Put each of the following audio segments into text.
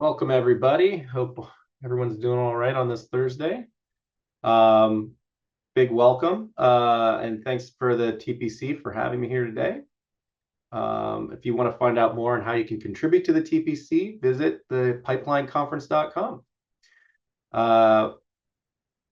Welcome, everybody. Hope everyone's doing all right on this Thursday. Um, Big welcome, and thanks for the TPC for having me here today. If you want to find out more on how you can contribute to the TPC, visit the pipelineconference.com. Uh,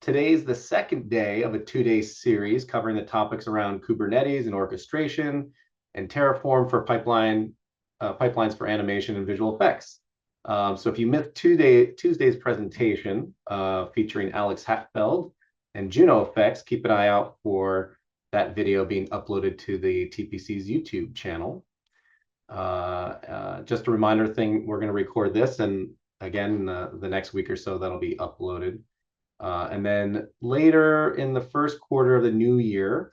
Today is the second day of a two-day series covering the topics around Kubernetes and orchestration and Terraform for pipelines for animation and visual effects. So if you missed Tuesday's presentation featuring Alex Hatfeld and Juno Effects, keep an eye out for that video being uploaded to the TPC's YouTube channel. Just a reminder thing, we're going to record this, and again, the next week or so, that'll be uploaded. And then later in the first quarter of the new year,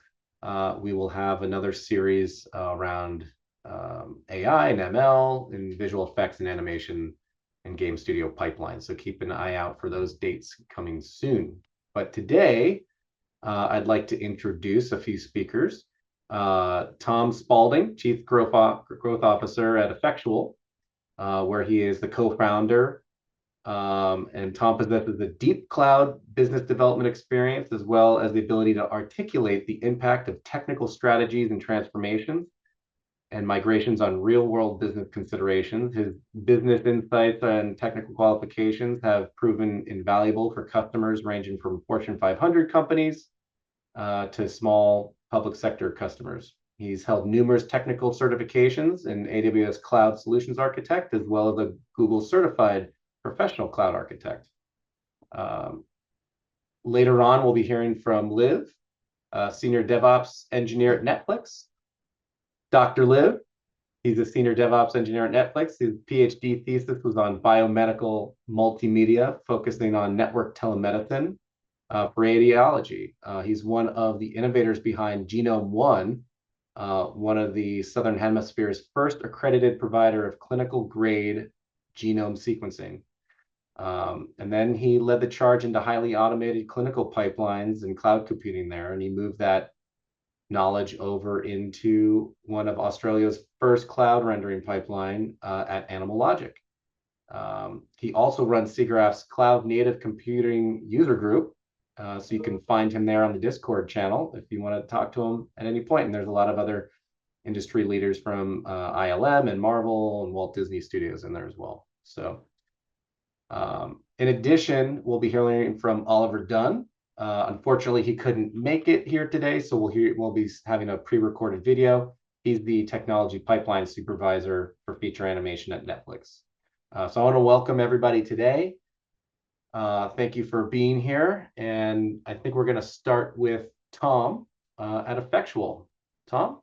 we will have another series around AI and ML and visual effects and animation and game studio pipeline. So keep an eye out for those dates coming soon. But today, I'd like to introduce a few speakers. Tom Spalding, Chief Growth Officer at Effectual, where he is the co-founder. And Tom possesses a deep cloud business development experience, as well as the ability to articulate the impact of technical strategies and transformations and migrations on real-world business considerations. His business insights and technical qualifications have proven invaluable for customers ranging from Fortune 500 companies to small public sector customers. He's held numerous technical certifications in AWS Cloud Solutions Architect, as well as a Google Certified Professional Cloud Architect. Later on, we'll be hearing from Liv, Senior DevOps Engineer at Netflix. Dr. Liv, he's a Senior DevOps Engineer at Netflix. His PhD thesis was on biomedical multimedia, focusing on network telemedicine for radiology. He's one of the innovators behind Genome One, one of the Southern Hemisphere's first accredited provider of clinical grade genome sequencing. And then he led the charge into highly automated clinical pipelines and cloud computing there, and he moved that knowledge over into one of Australia's first cloud rendering pipeline at Animal Logic. He also runs SIGGRAPH's Cloud Native Computing User Group, so you can find him there on the Discord channel if you want to talk to him at any point. And there's a lot of other industry leaders from ILM and Marvel and Walt Disney Studios in there as well. So in addition, we'll be hearing from Oliver Dunn. Unfortunately, he couldn't make it here today, so we'll be having a pre-recorded video. He's the technology pipeline supervisor for feature animation at Netflix. So I want to welcome everybody today. Thank you for being here, and I think we're going to start with Tom at Effectual. Tom?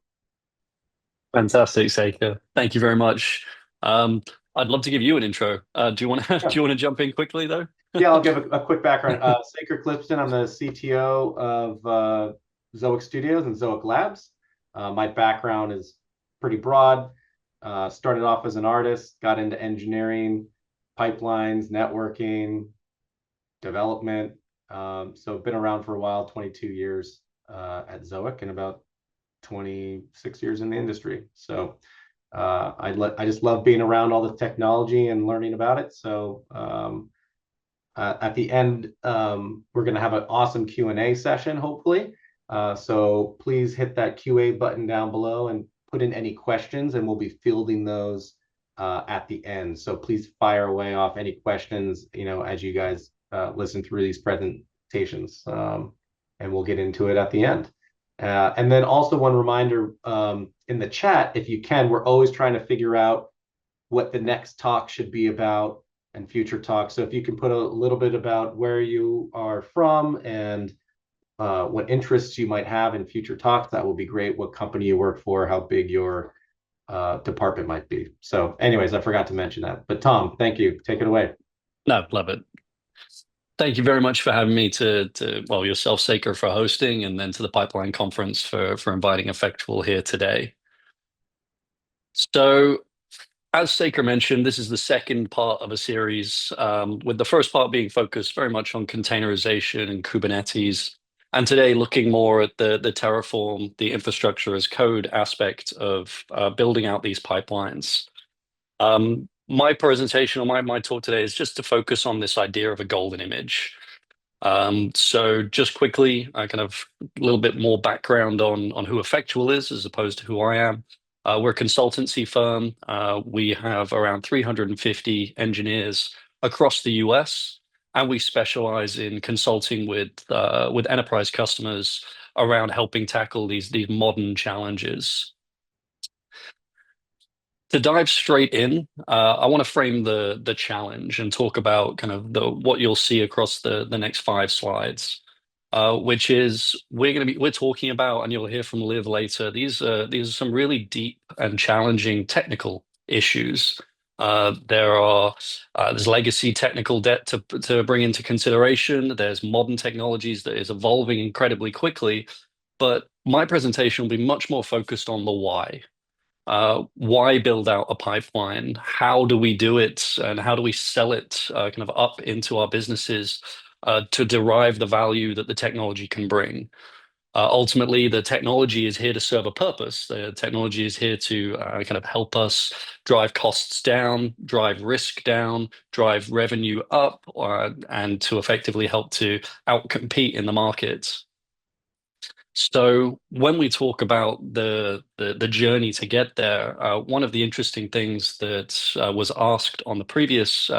Fantastic, Saker. Thank you very much. I'd love to give you an intro. Do you want to Yeah. do you want to jump in quickly though? Yeah, I'll give a quick background. Saker Clipston, I'm the CTO of Zoic Studios and Zoic Labs. My background is pretty broad. Started off as an artist, got into engineering, pipelines, networking, development. So I've been around for a while, 22 years at Zoic and about 26 years in the industry. So I just love being around all the technology and learning about it. So at the end, we're going to have an awesome Q&A session, hopefully. So please hit that QA button down below and put in any questions, and we'll be fielding those at the end. So please fire away off any questions, as you guys listen through these presentations, and we'll get into it at the end. And then also one reminder in the chat, if you can, we're always trying to figure out what the next talk should be about and future talks. So if you can put a little bit about where you are from and what interests you might have in future talks, that will be great. What company you work for, how big your department might be. So anyways, I forgot to mention that. But Tom, thank you. Take it away. No, love it. Thank you very much for having me well, yourself, Saker, for hosting, and then to the Pipeline Conference for inviting Effectual here today. So, as Saker mentioned, this is the second part of a series, with the first part being focused very much on containerization and Kubernetes, and today looking more at the Terraform, the infrastructure as code aspect of building out these pipelines. my presentation or my talk today is just to focus on this idea of a golden image. So just quickly, kind of a little bit more background on who Effectual is as opposed to who I am. We're a consultancy firm. We have around 350 engineers across the US, and we specialize in consulting with enterprise customers around helping tackle these modern challenges. To dive straight in, I want to frame the challenge and talk about kind of the what you'll see across the next 5 slides, which is we're talking about, and you'll hear from Liv later. These are some really deep and challenging technical issues. There's legacy technical debt to bring into consideration. There's modern technologies that is evolving incredibly quickly, but my presentation will be much more focused on the why. Why build out a pipeline? How do we do it? And how do we sell it kind of up into our businesses to derive the value that the technology can bring? Ultimately, the technology is here to serve a purpose. The technology is here to kind of help us drive costs down, drive risk down, drive revenue up, and to effectively help to outcompete in the market. So when we talk about the journey to get there, one of the interesting things that was asked on the previous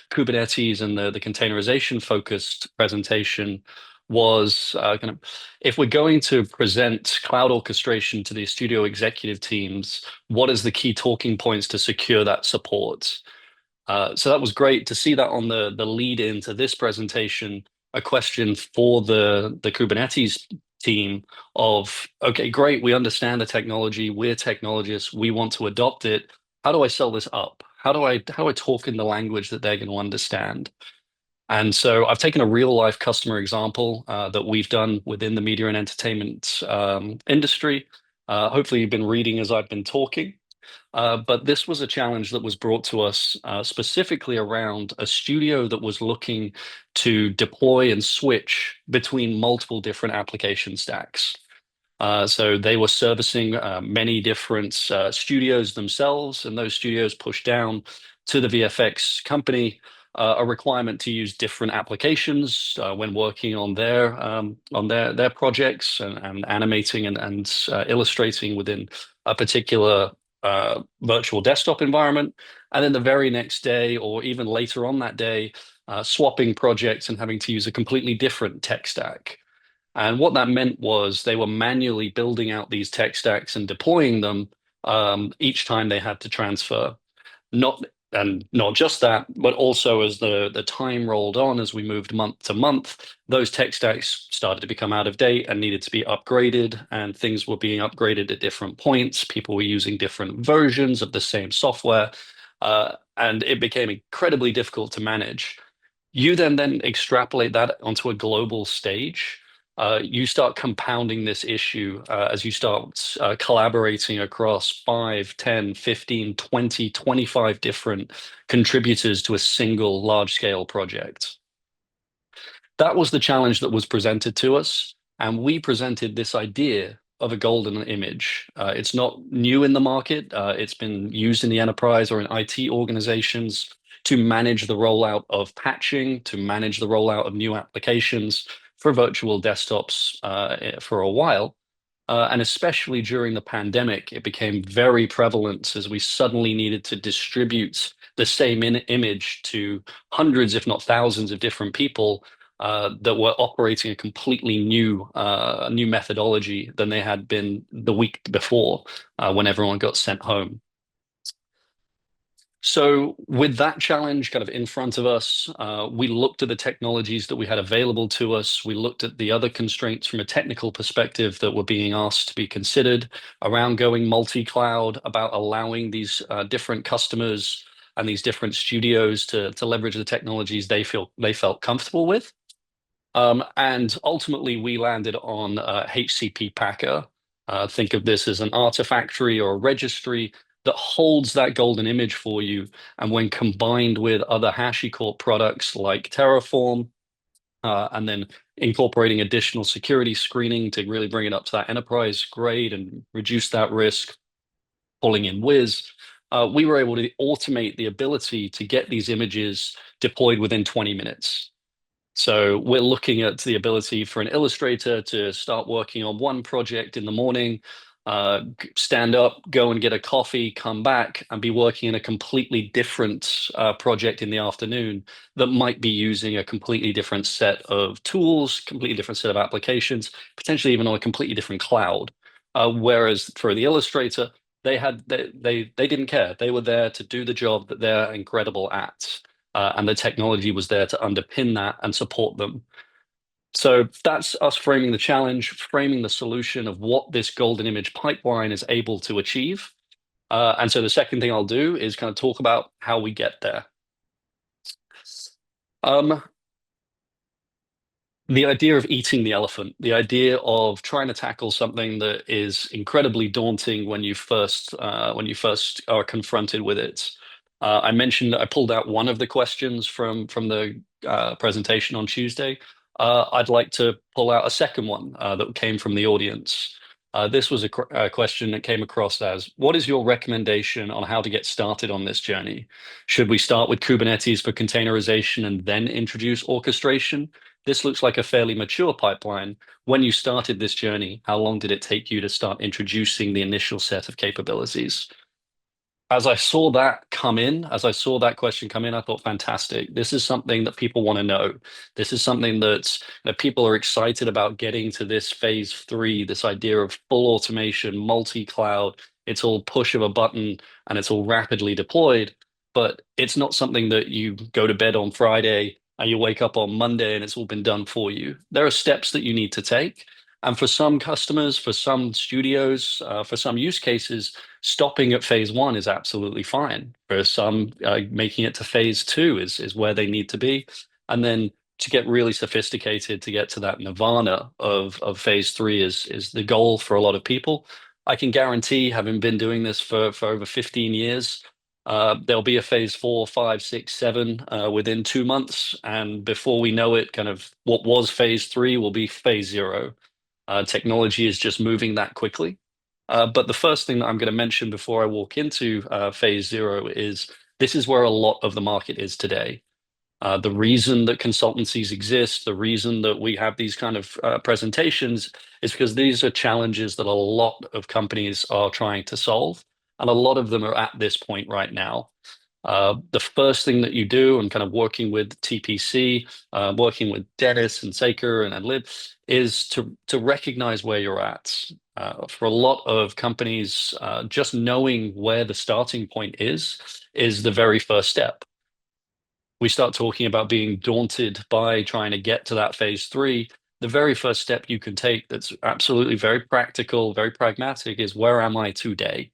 Kubernetes and the containerization focused presentation was kind of if we're going to present cloud orchestration to the studio executive teams, what is the key talking points to secure that support? So that was great to see that on the lead into this presentation, a question for the Kubernetes team of, okay, great, we understand the technology, we're technologists, we want to adopt it. How do I sell this up? How do I talk in the language that they're going to understand? And so I've taken a real life customer example that we've done within the media and entertainment industry. Hopefully you've been reading as I've been talking. But this was a challenge that was brought to us specifically around a studio that was looking to deploy and switch between multiple different application stacks. So they were servicing many different studios themselves, and those studios pushed down to the VFX company a requirement to use different applications when working on their projects and animating and illustrating within a particular virtual desktop environment. And then the very next day, or even later on that day, swapping projects and having to use a completely different tech stack. And what that meant was they were manually building out these tech stacks and deploying them each time they had to transfer. Not just that, but also as the time rolled on, as we moved month to month, those tech stacks started to become out of date and needed to be upgraded, and things were being upgraded at different points. People were using different versions of the same software, and it became incredibly difficult to manage. You then extrapolate that onto a global stage. You start compounding this issue as you start collaborating across 5, 10, 15, 20, 25 different contributors to a single large-scale project. That was the challenge that was presented to us, and we presented this idea of a golden image. It's not new in the market. It's been used in the enterprise or in IT organizations to manage the rollout of patching, to manage the rollout of new applications for virtual desktops for a while. And especially during the pandemic, it became very prevalent as we suddenly needed to distribute the same image to hundreds, if not thousands, of different people that were operating a completely new methodology than they had been the week before when everyone got sent home. So with that challenge kind of in front of us, we looked at the technologies that we had available to us. We looked at the other constraints from a technical perspective that were being asked to be considered around going multi-cloud, about allowing these different customers and these different studios to leverage the technologies they felt comfortable with. And ultimately, we landed on HCP Packer. Think of this as an artifactory or a registry that holds that golden image for you. And when combined with other HashiCorp products like Terraform, and then incorporating additional security screening to really bring it up to that enterprise grade and reduce that risk, pulling in Wiz, we were able to automate the ability to get these images deployed within 20 minutes. So we're looking at the ability for an illustrator to start working on one project in the morning, stand up, go and get a coffee, come back, and be working in a completely different project in the afternoon that might be using a completely different set of tools, completely different set of applications, potentially even on a completely different cloud. Whereas for the illustrator, they didn't care. They were there to do the job that they're incredible at. And the technology was there to underpin that and support them. So that's us framing the challenge, framing the solution of what this golden image pipeline is able to achieve. And so the second thing I'll do is kind of talk about how we get there. Um, the idea of eating the elephant, the idea of trying to tackle something that is incredibly daunting when you first are confronted with it. I mentioned I pulled out one of the questions from the presentation on Tuesday. I'd like to pull out a second one that came from the audience. This was a question that came across as, what is your recommendation on how to get started on this journey? Should we start with Kubernetes for containerization and then introduce orchestration? This looks like a fairly mature pipeline. When you started this journey, how long did it take you to start introducing the initial set of capabilities? As I saw that come in, as I saw that question come in, I thought, fantastic. This is something that people want to know. This is something that people are excited about getting to this phase 3, this idea of full automation, multi-cloud. It's all push of a button and it's all rapidly deployed, but it's not something that you go to bed on Friday and you wake up on Monday and it's all been done for you. There are steps that you need to take. And for some customers, for some studios, for some use cases, stopping at phase 1 is absolutely fine. For some, making it to phase 2 is where they need to be. And then to get really sophisticated, to get to that nirvana of phase 3 is the goal for a lot of people. I can guarantee, having been doing this for over 15 years, there'll be a phase 4, 5, 6, 7 within 2 months. And before we know it, kind of what was phase 3 will be phase 0. Technology is just moving that quickly. But the first thing that I'm going to mention before I walk into phase 0 is this is where a lot of the market is today. The reason that consultancies exist, the reason that we have these kind of presentations is because these are challenges that a lot of companies are trying to solve. And a lot of them are at this point right now. The first thing that you do, and kind of working with TPC, working with Dennis and Saker and Lib, is to recognize where you're at. For a lot of companies, just knowing where the starting point is the very first step. We start talking about being daunted by trying to get to that phase 3. The very first step you can take that's absolutely very practical, very pragmatic is, where am I today?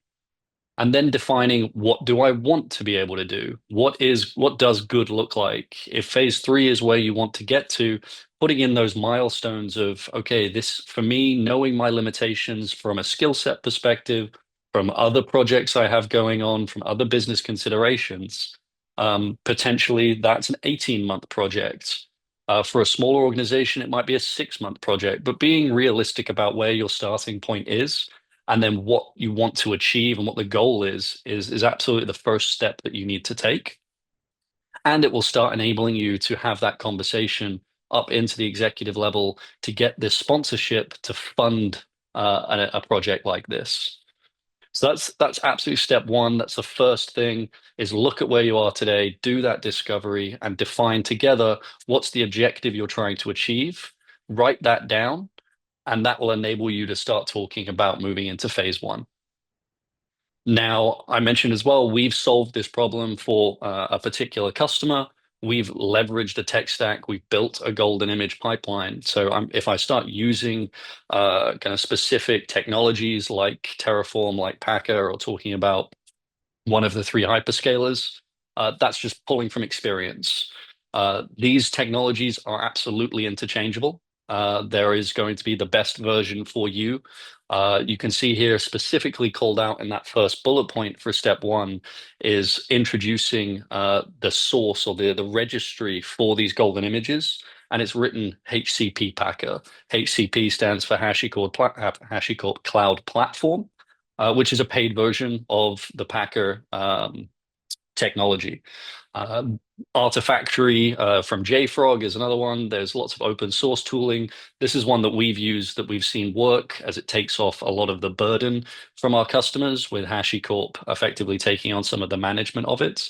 And then defining, what do I want to be able to do? What does good look like? If phase 3 is where you want to get to, putting in those milestones of, okay, this for me, knowing my limitations from a skill set perspective, from other projects I have going on, from other business considerations, potentially that's an 18-month project. For a smaller organization, it might be a 6-month project, but being realistic about where your starting point is, and then what you want to achieve and what the goal is absolutely the first step that you need to take. And it will start enabling you to have that conversation up into the executive level to get this sponsorship to fund a project like this. So that's absolutely step 1. That's the first thing, is look at where you are today, do that discovery, and define together what's the objective you're trying to achieve. Write that down, and that will enable you to start talking about moving into phase 1. Now, I mentioned as well, we've solved this problem for a particular customer. We've leveraged a tech stack. We've built a golden image pipeline. So if I start using kind of specific technologies like Terraform, like Packer, or talking about one of the 3 hyperscalers, that's just pulling from experience. These technologies are absolutely interchangeable. There is going to be the best version for you. You can see here specifically called out in that first bullet point for step 1 is introducing the source, or the registry for these golden images. And it's written HCP Packer. HCP stands for HashiCorp Cloud Platform. which is a paid version of the Packer technology. Uh, Artifactory from JFrog is another one. There's lots of open source tooling. This is one that we've used that we've seen work as it takes off a lot of the burden from our customers, with HashiCorp effectively taking on some of the management of it.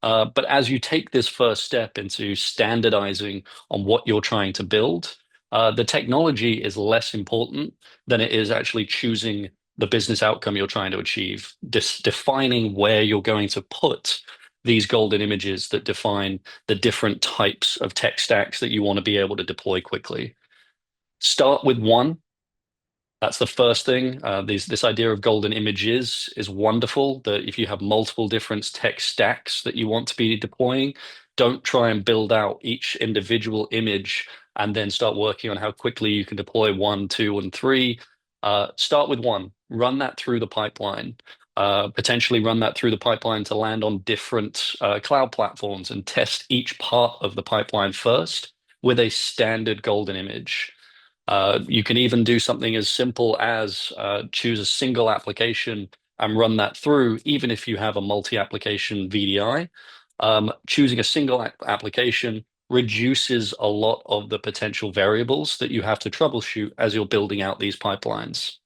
But as you take this first step into standardizing on what you're trying to build, the technology is less important than it is actually choosing the business outcome you're trying to achieve, defining where you're going to put these golden images that define the different types of tech stacks that you want to be able to deploy quickly. Start with one. That's the first thing. This idea of golden images is wonderful. That if you have multiple different tech stacks that you want to be deploying, don't try and build out each individual image and then start working on how quickly you can deploy one, two, and three. Start with one. Run that through the pipeline. Potentially run that through the pipeline to land on different cloud platforms and test each part of the pipeline first with a standard golden image. You can even do something as simple as choose a single application and run that through, even if you have a multi-application VDI. Choosing a single application reduces a lot of the potential variables that you have to troubleshoot as you're building out these pipelines.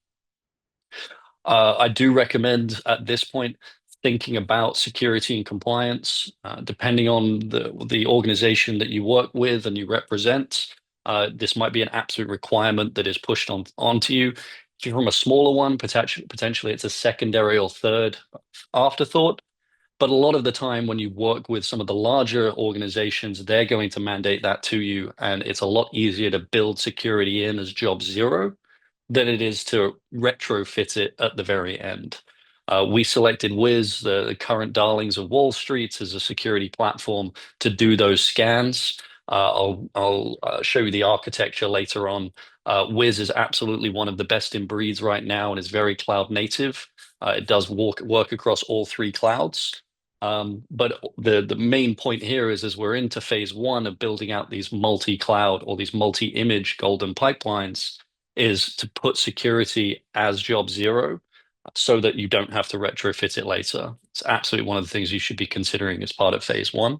I do recommend at this point thinking about security and compliance, depending on the organization that you work with and you represent. This might be an absolute requirement that is pushed onto you. If you're from a smaller one, potentially it's a secondary or third afterthought. But a lot of the time, when you work with some of the larger organizations, they're going to mandate that to you, and it's a lot easier to build security in as job zero than it is to retrofit it at the very end. We selected Wiz, the current darlings of Wall Street, as a security platform to do those scans. I'll show you the architecture later on. Wiz is absolutely one of the best in breeds right now and is very cloud native. It does work across all three clouds. But the main point here is, as we're into phase one of building out these multi-cloud or these multi-image golden pipelines, is to put security as job zero so that you don't have to retrofit it later. It's absolutely one of the things you should be considering as part of phase one.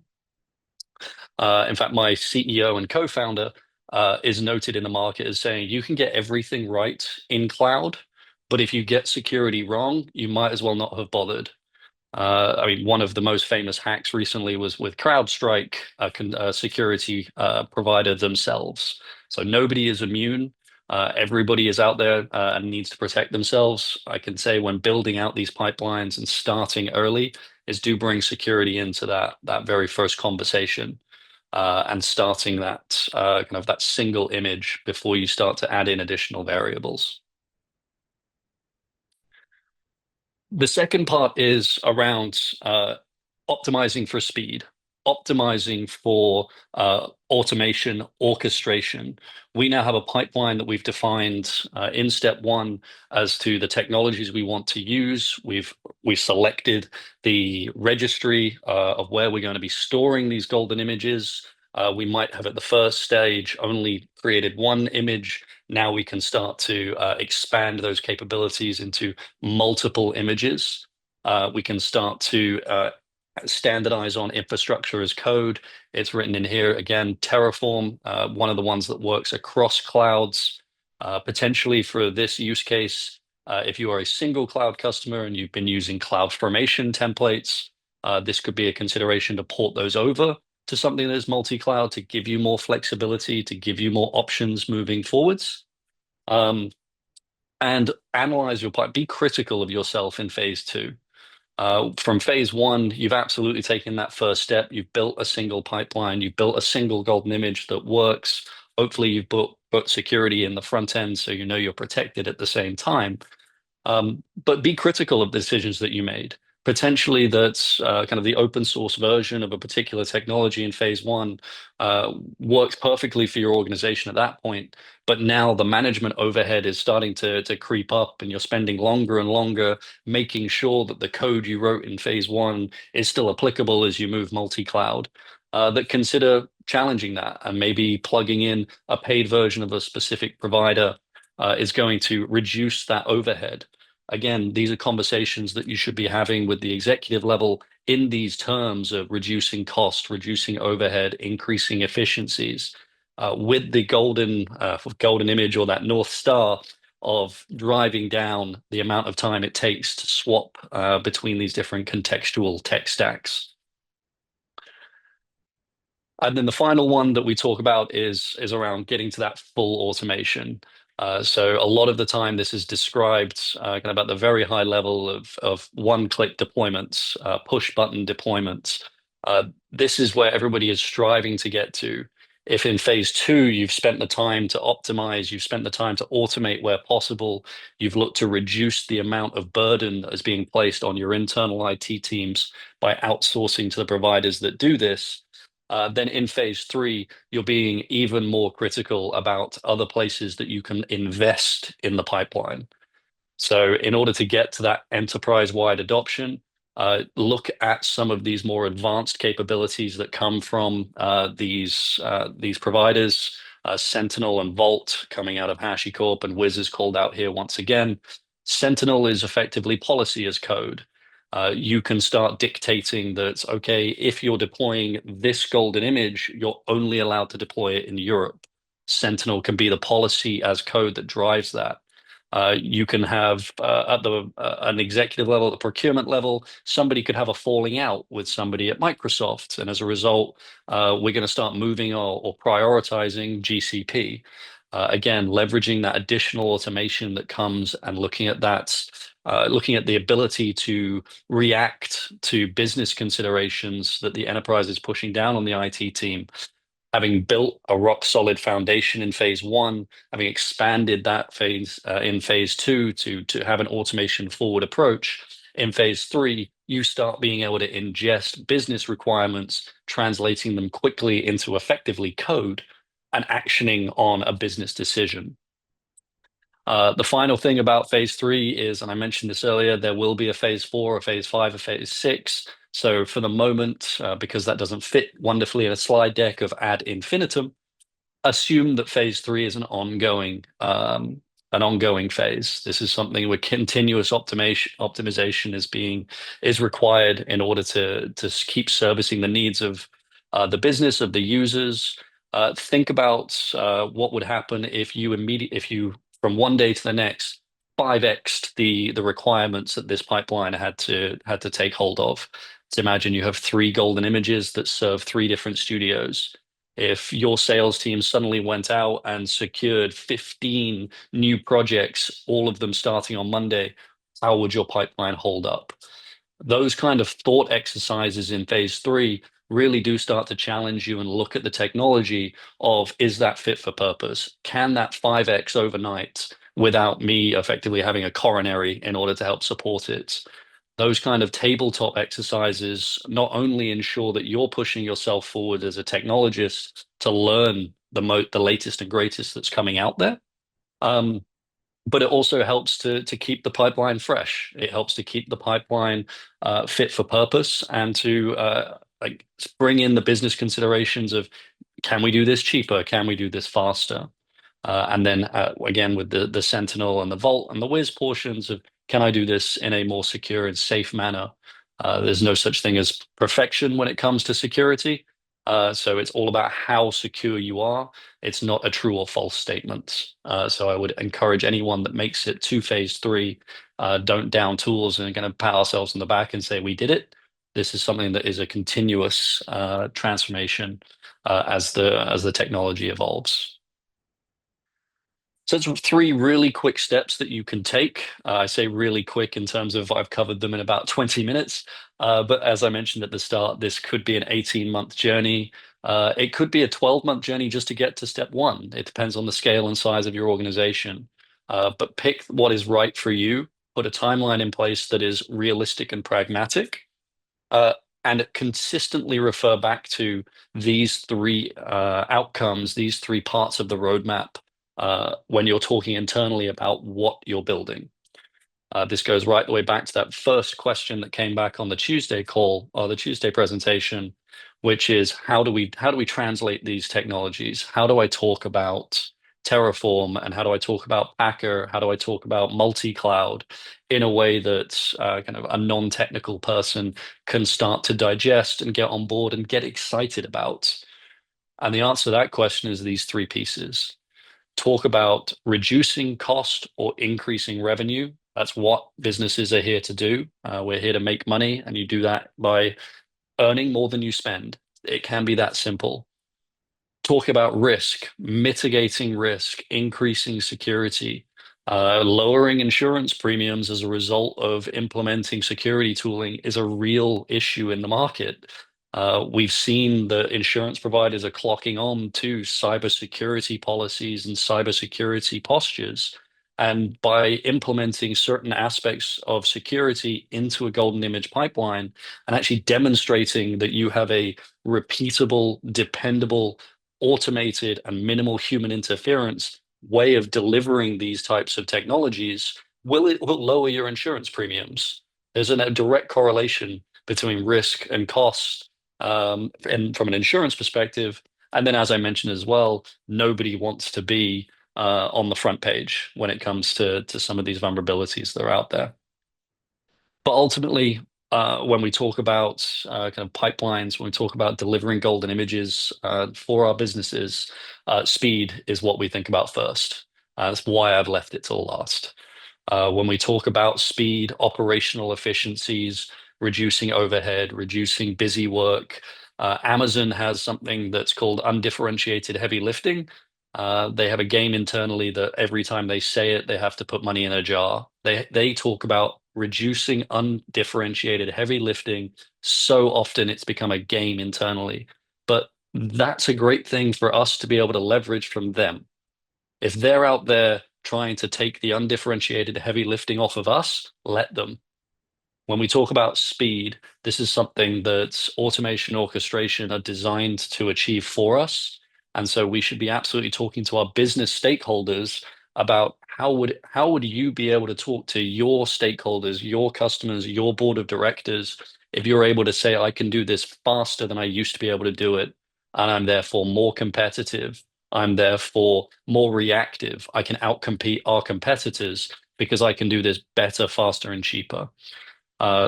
In fact, my CEO and co-founder is noted in the market as saying, you can get everything right in cloud, but if you get security wrong, you might as well not have bothered. I mean, one of the most famous hacks recently was with CrowdStrike, a security provider themselves. So nobody is immune. Everybody is out there and needs to protect themselves. I can say when building out these pipelines and starting early is do bring security into that very first conversation and starting that kind of that single image before you start to add in additional variables. The second part is around optimizing for speed, optimizing for automation, orchestration. We now have a pipeline that we've defined in step one as to the technologies we want to use. We've selected the registry of where we're going to be storing these golden images. We might have at the first stage only created one image. Now we can start to expand those capabilities into multiple images. We can start to standardize on infrastructure as code. It's written in here again, Terraform, one of the ones that works across clouds. Potentially for this use case, if you are a single cloud customer and you've been using CloudFormation templates, this could be a consideration to port those over to something that is multi-cloud to give you more flexibility, to give you more options moving forwards. And analyze your pipe. Be critical of yourself in phase two. From phase one, you've absolutely taken that first step. You've built a single pipeline. You've built a single golden image that works. Hopefully, you've put security in the front end so you know you're protected at the same time. But be critical of the decisions that you made. Potentially, that's kind of the open source version of a particular technology in phase one works perfectly for your organization at that point. But now the management overhead is starting to creep up, and you're spending longer and longer making sure that the code you wrote in phase one is still applicable as you move multi-cloud. That consider challenging that and maybe plugging in a paid version of a specific provider is going to reduce that overhead. again, these are conversations that you should be having with the executive level in these terms of reducing cost, reducing overhead, increasing efficiencies, with the golden image or that North Star of driving down the amount of time it takes to swap between these different contextual tech stacks. And then the final one that we talk about is around getting to that full automation. So a lot of the time, this is described kind of at the very high level of one-click deployments, push-button deployments. This is where everybody is striving to get to. If in phase two, you've spent the time to optimize, you've spent the time to automate where possible, you've looked to reduce the amount of burden that is being placed on your internal IT teams by outsourcing to the providers that do this. Then in phase three, you're being even more critical about other places that you can invest in the pipeline. So in order to get to that enterprise-wide adoption, look at some of these more advanced capabilities that come from these providers, Sentinel and Vault coming out of HashiCorp, and Wiz is called out here once again. Sentinel is effectively policy as code. You can start dictating that, okay, if you're deploying this golden image, you're only allowed to deploy it in Europe. Sentinel can be the policy as code that drives that. You can have at an executive level, the procurement level, somebody could have a falling out with somebody at Microsoft, and as a result, we're going to start moving or prioritizing GCP. Again, leveraging that additional automation that comes and looking at that, looking at the ability to react to business considerations that the enterprise is pushing down on the IT team. Having built a rock solid foundation in phase one, having expanded that phase in phase two to have an automation forward approach, in phase three, you start being able to ingest business requirements, translating them quickly into effectively code and actioning on a business decision. The final thing about phase three is, and I mentioned this earlier, there will be a phase four, a phase five, a phase six. So for the moment, because that doesn't fit wonderfully in a slide deck of ad infinitum, assume that phase three is an ongoing phase. This is something where continuous optimization is required in order to keep servicing the needs of the business, of the users. Think about what would happen if you from one day to the next 5x'd the requirements that this pipeline had to take hold of. So imagine you have three golden images that serve three different studios. If your sales team suddenly went out and secured 15 new projects, all of them starting on Monday, how would your pipeline hold up? Those kind of thought exercises in phase three really do start to challenge you and look at the technology of, is that fit for purpose? Can that 5x overnight without me effectively having a coronary in order to help support it? Those kind of tabletop exercises not only ensure that you're pushing yourself forward as a technologist to learn the latest and greatest that's coming out there, but it also helps to keep the pipeline fresh. It helps to keep the pipeline fit for purpose and to like bring in the business considerations of, can we do this cheaper? Can we do this faster? And then again, with the Sentinel and the Vault and the Wiz portions of, can I do this in a more secure and safe manner? There's no such thing as perfection when it comes to security. So it's all about how secure you are. It's not a true or false statement. So I would encourage anyone that makes it to phase three, don't down tools and going to pat ourselves on the back and say we did it. This is something that is a continuous transformation as the technology evolves. So it's three really quick steps that you can take. I say really quick in terms of I've covered them in about 20 minutes. But as I mentioned at the start, this could be an 18-month journey. It could be a 12-month journey just to get to step one. It depends on the scale and size of your organization. But pick what is right for you. Put a timeline in place that is realistic and pragmatic. And consistently refer back to these three outcomes, these three parts of the roadmap when you're talking internally about what you're building. This goes right the way back to that first question that came back on the Tuesday call or the Tuesday presentation, which is how do we translate these technologies? How do I talk about Terraform, and how do I talk about Packer? How do I talk about multi-cloud in a way that kind of a non-technical person can start to digest and get on board and get excited about? And the answer to that question is these three pieces. Talk about reducing cost or increasing revenue. That's what businesses are here to do. We're here to make money, and you do that by earning more than you spend. It can be that simple. Talk about risk, mitigating risk, increasing security, lowering insurance premiums as a result of implementing security tooling is a real issue in the market. We've seen the insurance providers are clocking on to cybersecurity policies and cybersecurity postures. And by implementing certain aspects of security into a golden image pipeline and actually demonstrating that you have a repeatable, dependable, automated, and minimal human interference way of delivering these types of technologies, will lower your insurance premiums. There's a direct correlation between risk and cost, and from an insurance perspective. And then, as I mentioned as well, nobody wants to be on the front page when it comes to some of these vulnerabilities that are out there. But ultimately, when we talk about kind of pipelines, when we talk about delivering golden images for our businesses, speed is what we think about first. That's why I've left it till last. When we talk about speed, operational efficiencies, reducing overhead, reducing busy work, Amazon has something that's called undifferentiated heavy lifting. They have a game internally that every time they say it, they have to put money in a jar. They talk about reducing undifferentiated heavy lifting so often it's become a game internally. But that's a great thing for us to be able to leverage from them. If they're out there trying to take the undifferentiated heavy lifting off of us, let them. When we talk about speed, this is something that automation orchestration are designed to achieve for us. And so we should be absolutely talking to our business stakeholders about how would you be able to talk to your stakeholders, your customers, your board of directors, if you're able to say, I can do this faster than I used to be able to do it, and I'm therefore more competitive. I'm therefore more reactive. I can outcompete our competitors because I can do this better, faster, and cheaper.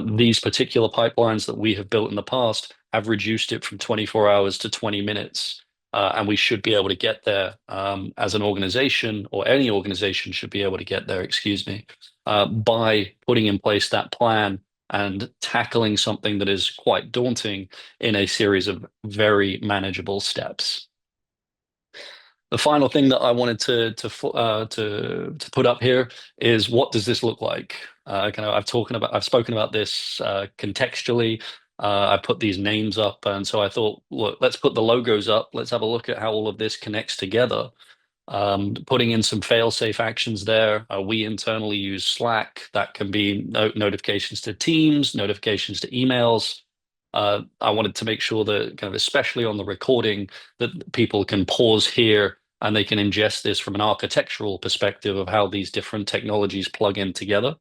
These particular pipelines that we have built in the past have reduced it from 24 hours to 20 minutes. And we should be able to get there as an organization, or any organization should be able to get there, excuse me, by putting in place that plan and tackling something that is quite daunting in a series of very manageable steps. The final thing that I wanted to put up here is, what does this look like? I've spoken about this contextually. I put these names up, and so I thought, look, let's put the logos up. Let's have a look at how all of this connects together. Putting in some fail-safe actions there. We internally use Slack. That can be notifications to Teams, notifications to emails. I wanted to make sure that, kind of especially on the recording, that people can pause here and they can ingest this from an architectural perspective of how these different technologies plug in together.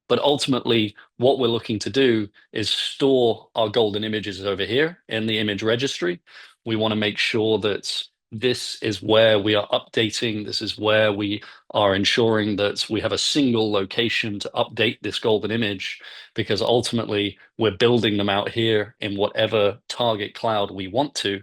But ultimately, what we're looking to do is store our golden images over here in the image registry. We want to make sure that this is where we are updating. This is where we are ensuring that we have a single location to update this golden image, because ultimately we're building them out here in whatever target cloud we want to.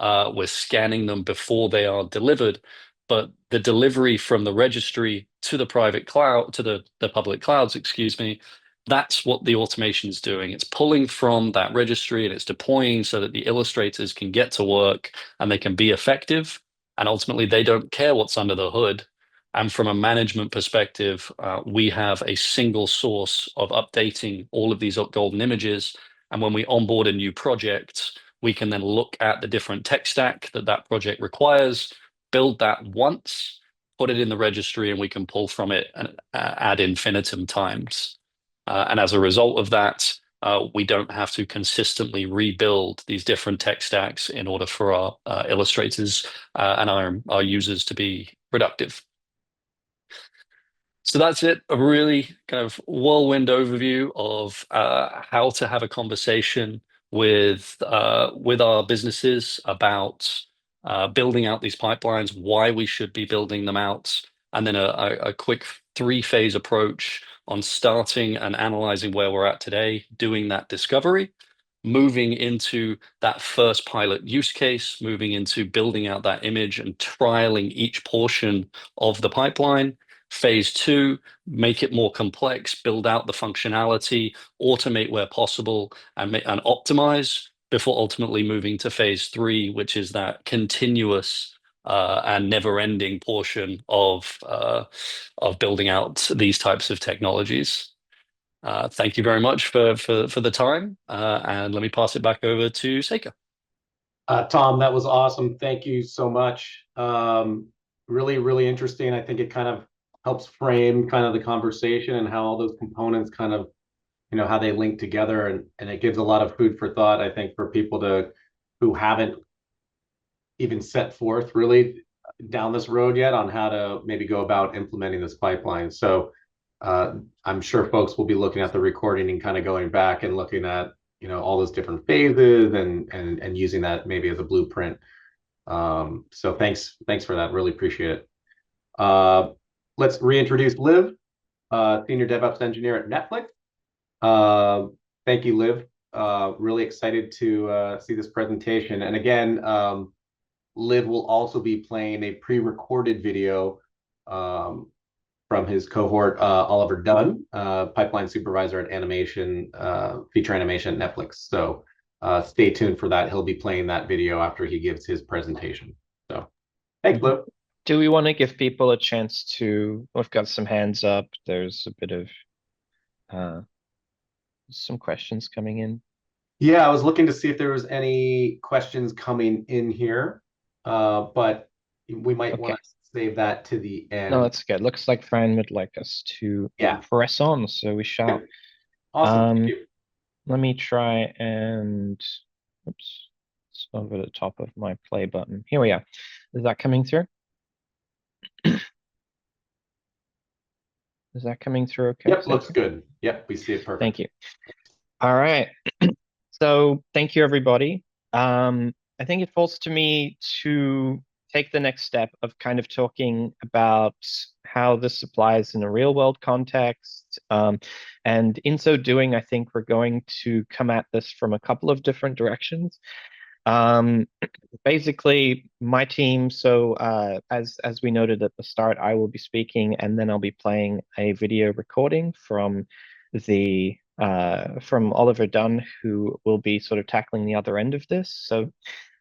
We're scanning them before they are delivered, but the delivery from the registry to the private cloud, to the public clouds, excuse me, that's what the automation is doing. It's pulling from that registry and it's deploying so that the illustrators can get to work and they can be effective. And ultimately, they don't care what's under the hood. And from a management perspective, we have a single source of updating all of these golden images. And when we onboard a new project, we can then look at the different tech stack that that project requires, build that once, put it in the registry, and we can pull from it and ad infinitum times. And as a result of that, we don't have to consistently rebuild these different tech stacks in order for our illustrators and our users to be productive. So that's it, a really kind of whirlwind overview of how to have a conversation with our businesses about building out these pipelines, why we should be building them out, and then a quick three-phase approach on starting and analyzing where we're at today, doing that discovery, moving into that first pilot use case, moving into building out that image and trialing each portion of the pipeline. Phase two, make it more complex, build out the functionality, automate where possible, and optimize before ultimately moving to phase three, which is that continuous and never-ending portion of building out these types of technologies. Thank you very much for the time, and let me pass it back over to Seika. Tom, that was awesome. Thank you so much. Really, really interesting. I think it kind of helps frame kind of the conversation and how all those components kind of, how they link together, and it gives a lot of food for thought, I think, for people who haven't even set forth really down this road yet on how to maybe go about implementing this pipeline. So I'm sure folks will be looking at the recording and kind of going back and looking at all those different phases and using that maybe as a blueprint. So thanks for that. Really appreciate it. Let's reintroduce Liv, Senior DevOps Engineer at Netflix. Thank you, Liv. Really excited to see this presentation. And again, Liv will also be playing a pre-recorded video from his cohort, Oliver Dunn, pipeline supervisor at feature animation at Netflix. So stay tuned for that. He'll be playing that video after he gives his presentation. So thanks, Liv. Do we want to give people a chance to, we've got some hands up. There's a bit of some questions coming in. Yeah, I was looking to see if there was any questions coming in here, but we might want to save that to the end. No, that's good. Looks like Fran would like us to press on, so we shall. Awesome. Thank you. Let me try and, oops, it's over the top of my play button. Here we are. Is that coming through? Is that coming through okay? Yep, looks good. Yep, we see it perfect. Thank you. All right. So thank you, everybody. I think it falls to me to take the next step of kind of talking about how this applies in a real world context. And in so doing, I think we're going to come at this from a couple of different directions. Basically, my team, so as we noted at the start, I will be speaking, and then I'll be playing a video recording from Oliver Dunn, who will be sort of tackling the other end of this. So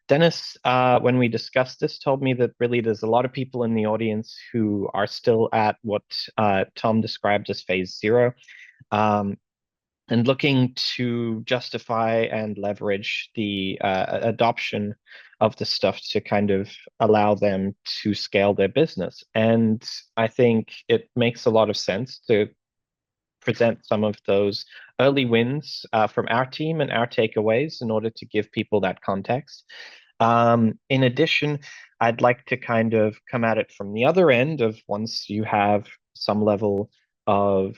Dennis, when we discussed this, told me that really there's a lot of people in the audience who are still at what Tom described as phase zero, and looking to justify and leverage the adoption of the stuff to kind of allow them to scale their business. And I think it makes a lot of sense to present some of those early wins from our team and our takeaways in order to give people that context. In addition, I'd like to kind of come at it from the other end of, once you have some level of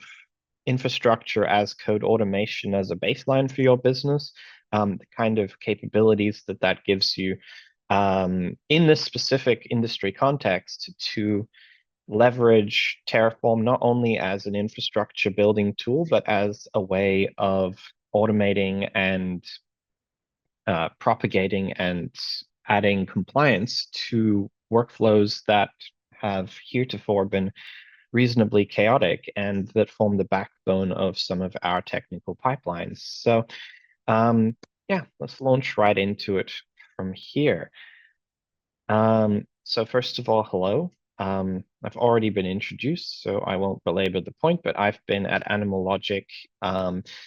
infrastructure as code automation as a baseline for your business, the kind of capabilities that gives you in this specific industry context to leverage Terraform not only as an infrastructure building tool, but as a way of automating and propagating and adding compliance to workflows that have heretofore been reasonably chaotic and that form the backbone of some of our technical pipelines. So yeah, let's launch right into it from here. So first of all, hello. I've already been introduced, so I won't belabor the point, but I've been at Animal Logic,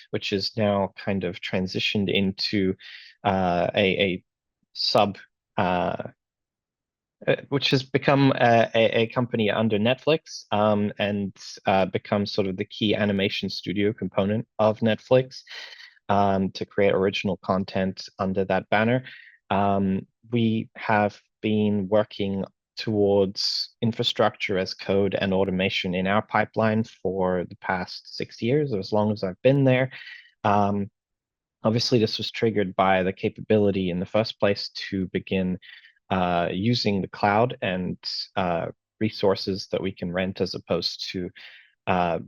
which is now kind of transitioned into a sub, which has become a company under Netflix, and become sort of the key animation studio component of Netflix, to create original content under that banner. We have been working towards infrastructure as code and automation in our pipeline for the past 6 years, or as long as I've been there. Obviously, this was triggered by the capability in the first place to begin using the cloud and resources that we can rent as opposed to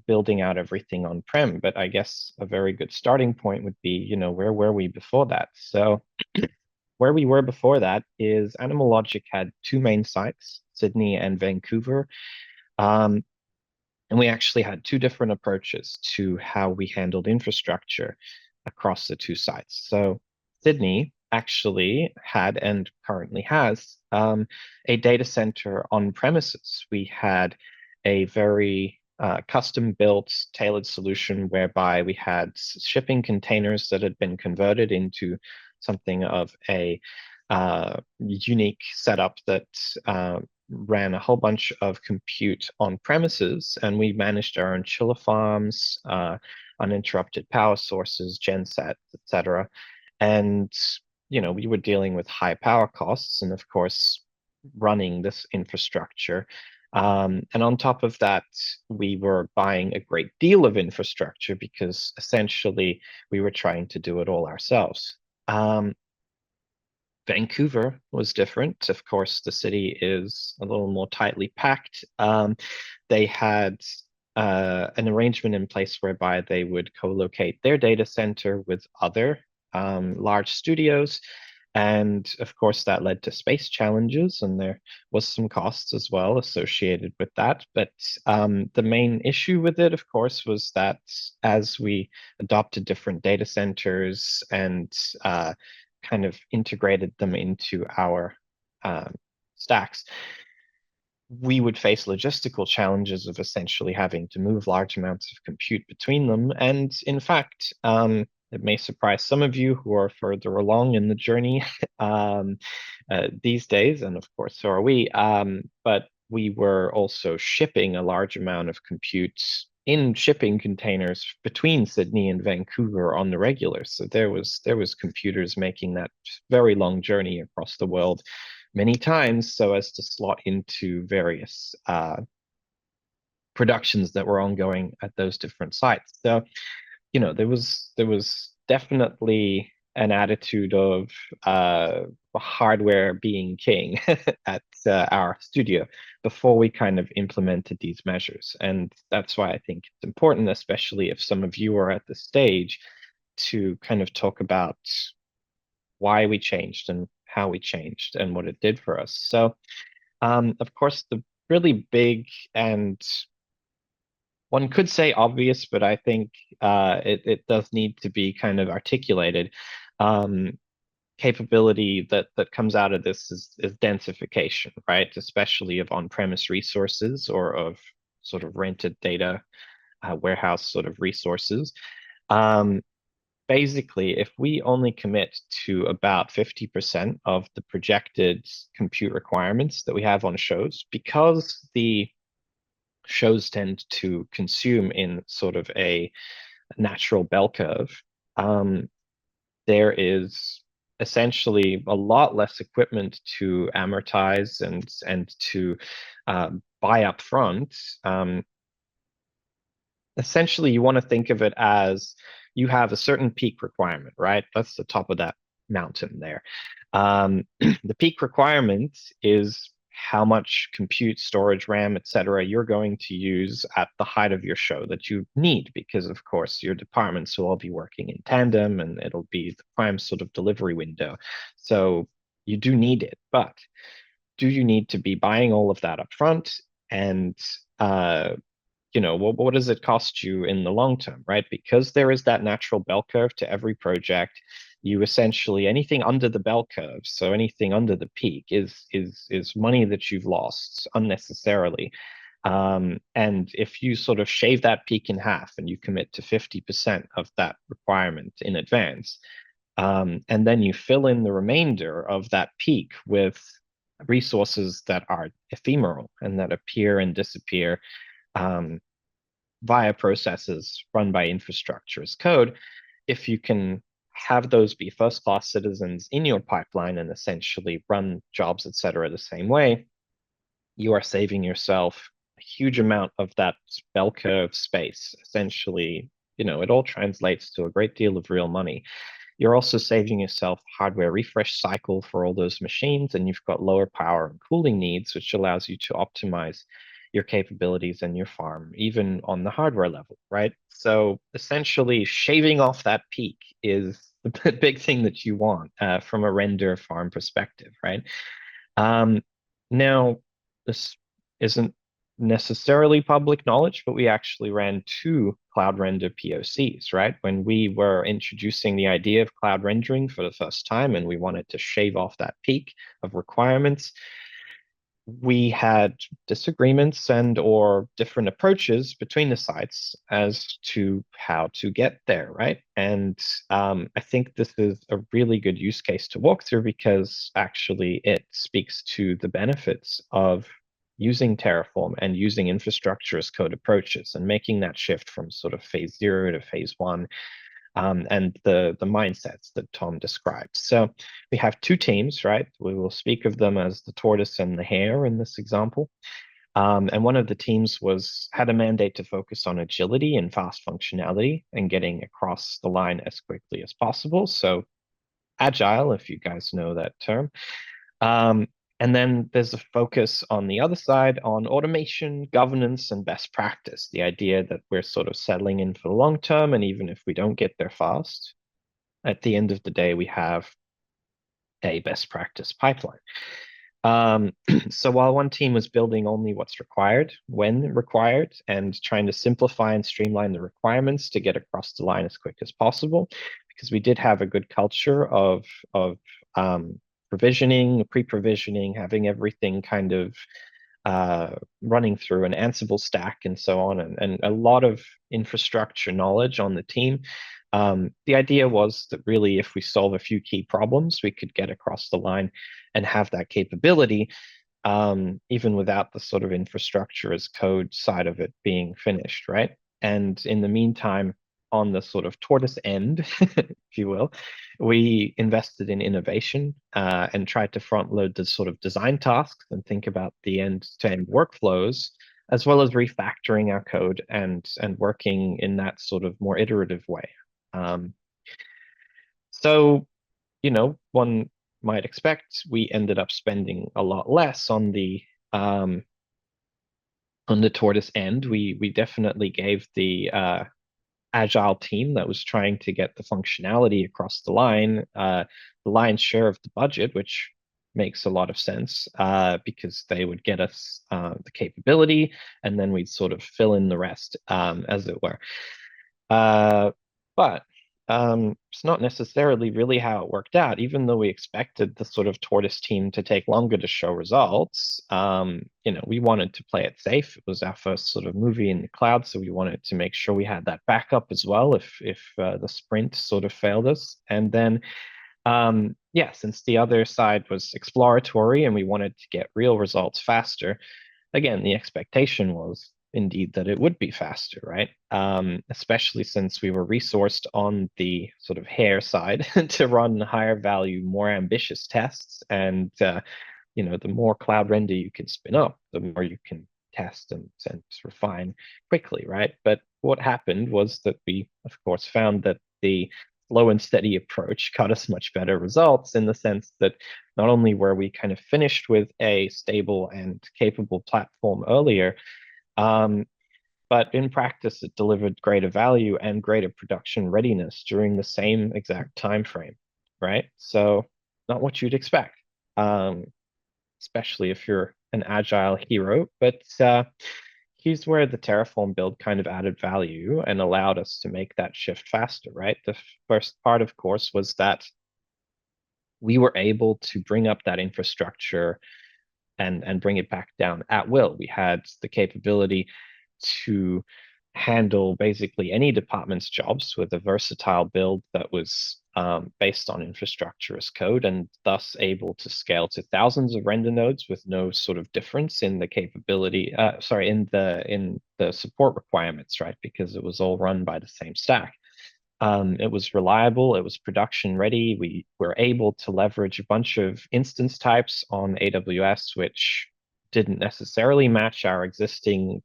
building out everything on-prem. But I guess a very good starting point would be, where were we before that? So where we were before that is Animal Logic had two main sites, Sydney and Vancouver. And we actually had two different approaches to how we handled infrastructure across the two sites. So Sydney actually had and currently has a data center on premises. We had a very custom built, tailored solution whereby we had shipping containers that had been converted into something of a unique setup that ran a whole bunch of compute on premises, and we managed our own chiller farms, uninterrupted power sources, gensets, etc. And we were dealing with high power costs, and of course, running this infrastructure. And on top of that, we were buying a great deal of infrastructure because essentially we were trying to do it all ourselves. Vancouver was different. Of course, the city is a little more tightly packed. They had an arrangement in place whereby they would co-locate their data center with other large studios. And of course, that led to space challenges, and there was some costs as well associated with that. But the main issue with it, of course, was that as we adopted different data centers and kind of integrated them into our stacks, we would face logistical challenges of essentially having to move large amounts of compute between them. And in fact, it may surprise some of you who are further along in the journey these days, and of course, so are we. But we were also shipping a large amount of compute in shipping containers between Sydney and Vancouver on the regular. So there was computers making that very long journey across the world many times so as to slot into various productions that were ongoing at those different sites. So, there was definitely an attitude of hardware being king at our studio before we kind of implemented these measures. And that's why I think it's important, especially if some of you are at the stage, to kind of talk about why we changed and how we changed and what it did for us. So, of course, the really big and one could say obvious, but I think it does need to be kind of articulated. Capability that comes out of this is densification, right? Especially of on-premise resources or of sort of rented data warehouse sort of resources. Basically, if we only commit to about 50% of the projected compute requirements that we have on shows, because the shows tend to consume in sort of a natural bell curve, there is essentially a lot less equipment to amortize and to buy up front. Essentially, you want to think of it as you have a certain peak requirement, right? That's the top of that mountain there. The peak requirement is how much compute, storage, RAM, etc. you're going to use at the height of your show that you need, because of course your departments will all be working in tandem and it'll be the prime sort of delivery window. So you do need it, but do you need to be buying all of that up front? And what does it cost you in the long term, right? Because there is that natural bell curve to every project. You essentially, anything under the bell curve, so anything under the peak is money that you've lost unnecessarily. And if you sort of shave that peak in half and you commit to 50% of that requirement in advance, and then you fill in the remainder of that peak with resources that are ephemeral and that appear and disappear via processes run by infrastructure as code, if you can have those be first-class citizens in your pipeline and essentially run jobs, etc., the same way, you are saving yourself a huge amount of that bell curve space. Essentially, it all translates to a great deal of real money. You're also saving yourself hardware refresh cycle for all those machines, and you've got lower power and cooling needs, which allows you to optimize your capabilities and your farm, even on the hardware level, right? So essentially, shaving off that peak is the big thing that you want from a render farm perspective, right? Now, this isn't necessarily public knowledge, but we actually ran 2 cloud render POCs, right? When we were introducing the idea of cloud rendering for the first time and we wanted to shave off that peak of requirements, we had disagreements and or different approaches between the sites as to how to get there, right? And I think this is a really good use case to walk through because actually it speaks to the benefits of using Terraform and using infrastructure as code approaches and making that shift from sort of phase 0 to phase 1 and the mindsets that Tom described. So we have 2 teams, right? We will speak of them as the tortoise and the hare in this example. And one of the teams had a mandate to focus on agility and fast functionality and getting across the line as quickly as possible. So agile, if you guys know that term. And then there's a focus on the other side on automation, governance, and best practice. The idea that we're sort of settling in for the long term, and even if we don't get there fast, at the end of the day, we have a best practice pipeline. So while one team was building only what's required, when required, and trying to simplify and streamline the requirements to get across the line as quick as possible, because we did have a good culture of provisioning, pre-provisioning, having everything kind of running through an Ansible stack and so on, and a lot of infrastructure knowledge on the team. The idea was that really, if we solve a few key problems, we could get across the line and have that capability, even without the sort of infrastructure as code side of it being finished, right? And in the meantime, on the sort of tortoise end, if you will, we invested in innovation and tried to front load the sort of design tasks and think about the end-to-end workflows, as well as refactoring our code and working in that sort of more iterative way. So, one might expect we ended up spending a lot less on the tortoise end. We definitely gave the agile team that was trying to get the functionality across the line the lion's share of the budget, which makes a lot of sense because they would get us the capability and then we'd sort of fill in the rest, as it were. But it's not necessarily really how it worked out, even though we expected the sort of tortoise team to take longer to show results. We wanted to play it safe. It was our first sort of movie in the cloud, so we wanted to make sure we had that backup as well if the sprint sort of failed us. And then, since the other side was exploratory and we wanted to get real results faster, again, the expectation was indeed that it would be faster, right? Especially since we were resourced on the sort of hare side to run higher value, more ambitious tests. And, the more cloud render you can spin up, the more you can test and refine quickly, right? But what happened was that we, of course, found that the slow and steady approach got us much better results in the sense that not only were we kind of finished with a stable and capable platform earlier, but in practice, it delivered greater value and greater production readiness during the same exact time frame, right? So not what you'd expect, especially if you're an agile hero. But here's where the Terraform build kind of added value and allowed us to make that shift faster, right? The first part, of course, was that we were able to bring up that infrastructure and bring it back down at will. We had the capability to handle basically any department's jobs with a versatile build that was based on infrastructure as code, and thus able to scale to thousands of render nodes with no sort of difference in the capability, in the support requirements, right? Because it was all run by the same stack. It was reliable, it was production ready. We were able to leverage a bunch of instance types on AWS, which didn't necessarily match our existing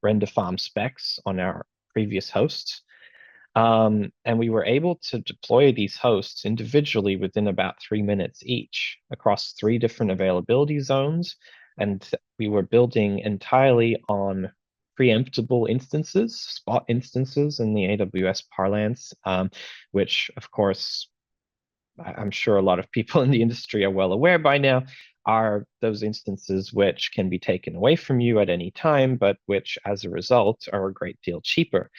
render farm specs on our previous hosts. And we were able to deploy these hosts individually within about 3 minutes each across 3 different availability zones. And we were building entirely on preemptible instances, spot instances in the AWS parlance, which, of course, I'm sure a lot of people in the industry are well aware by now, are those instances which can be taken away from you at any time, but which, as a result, are a great deal cheaper.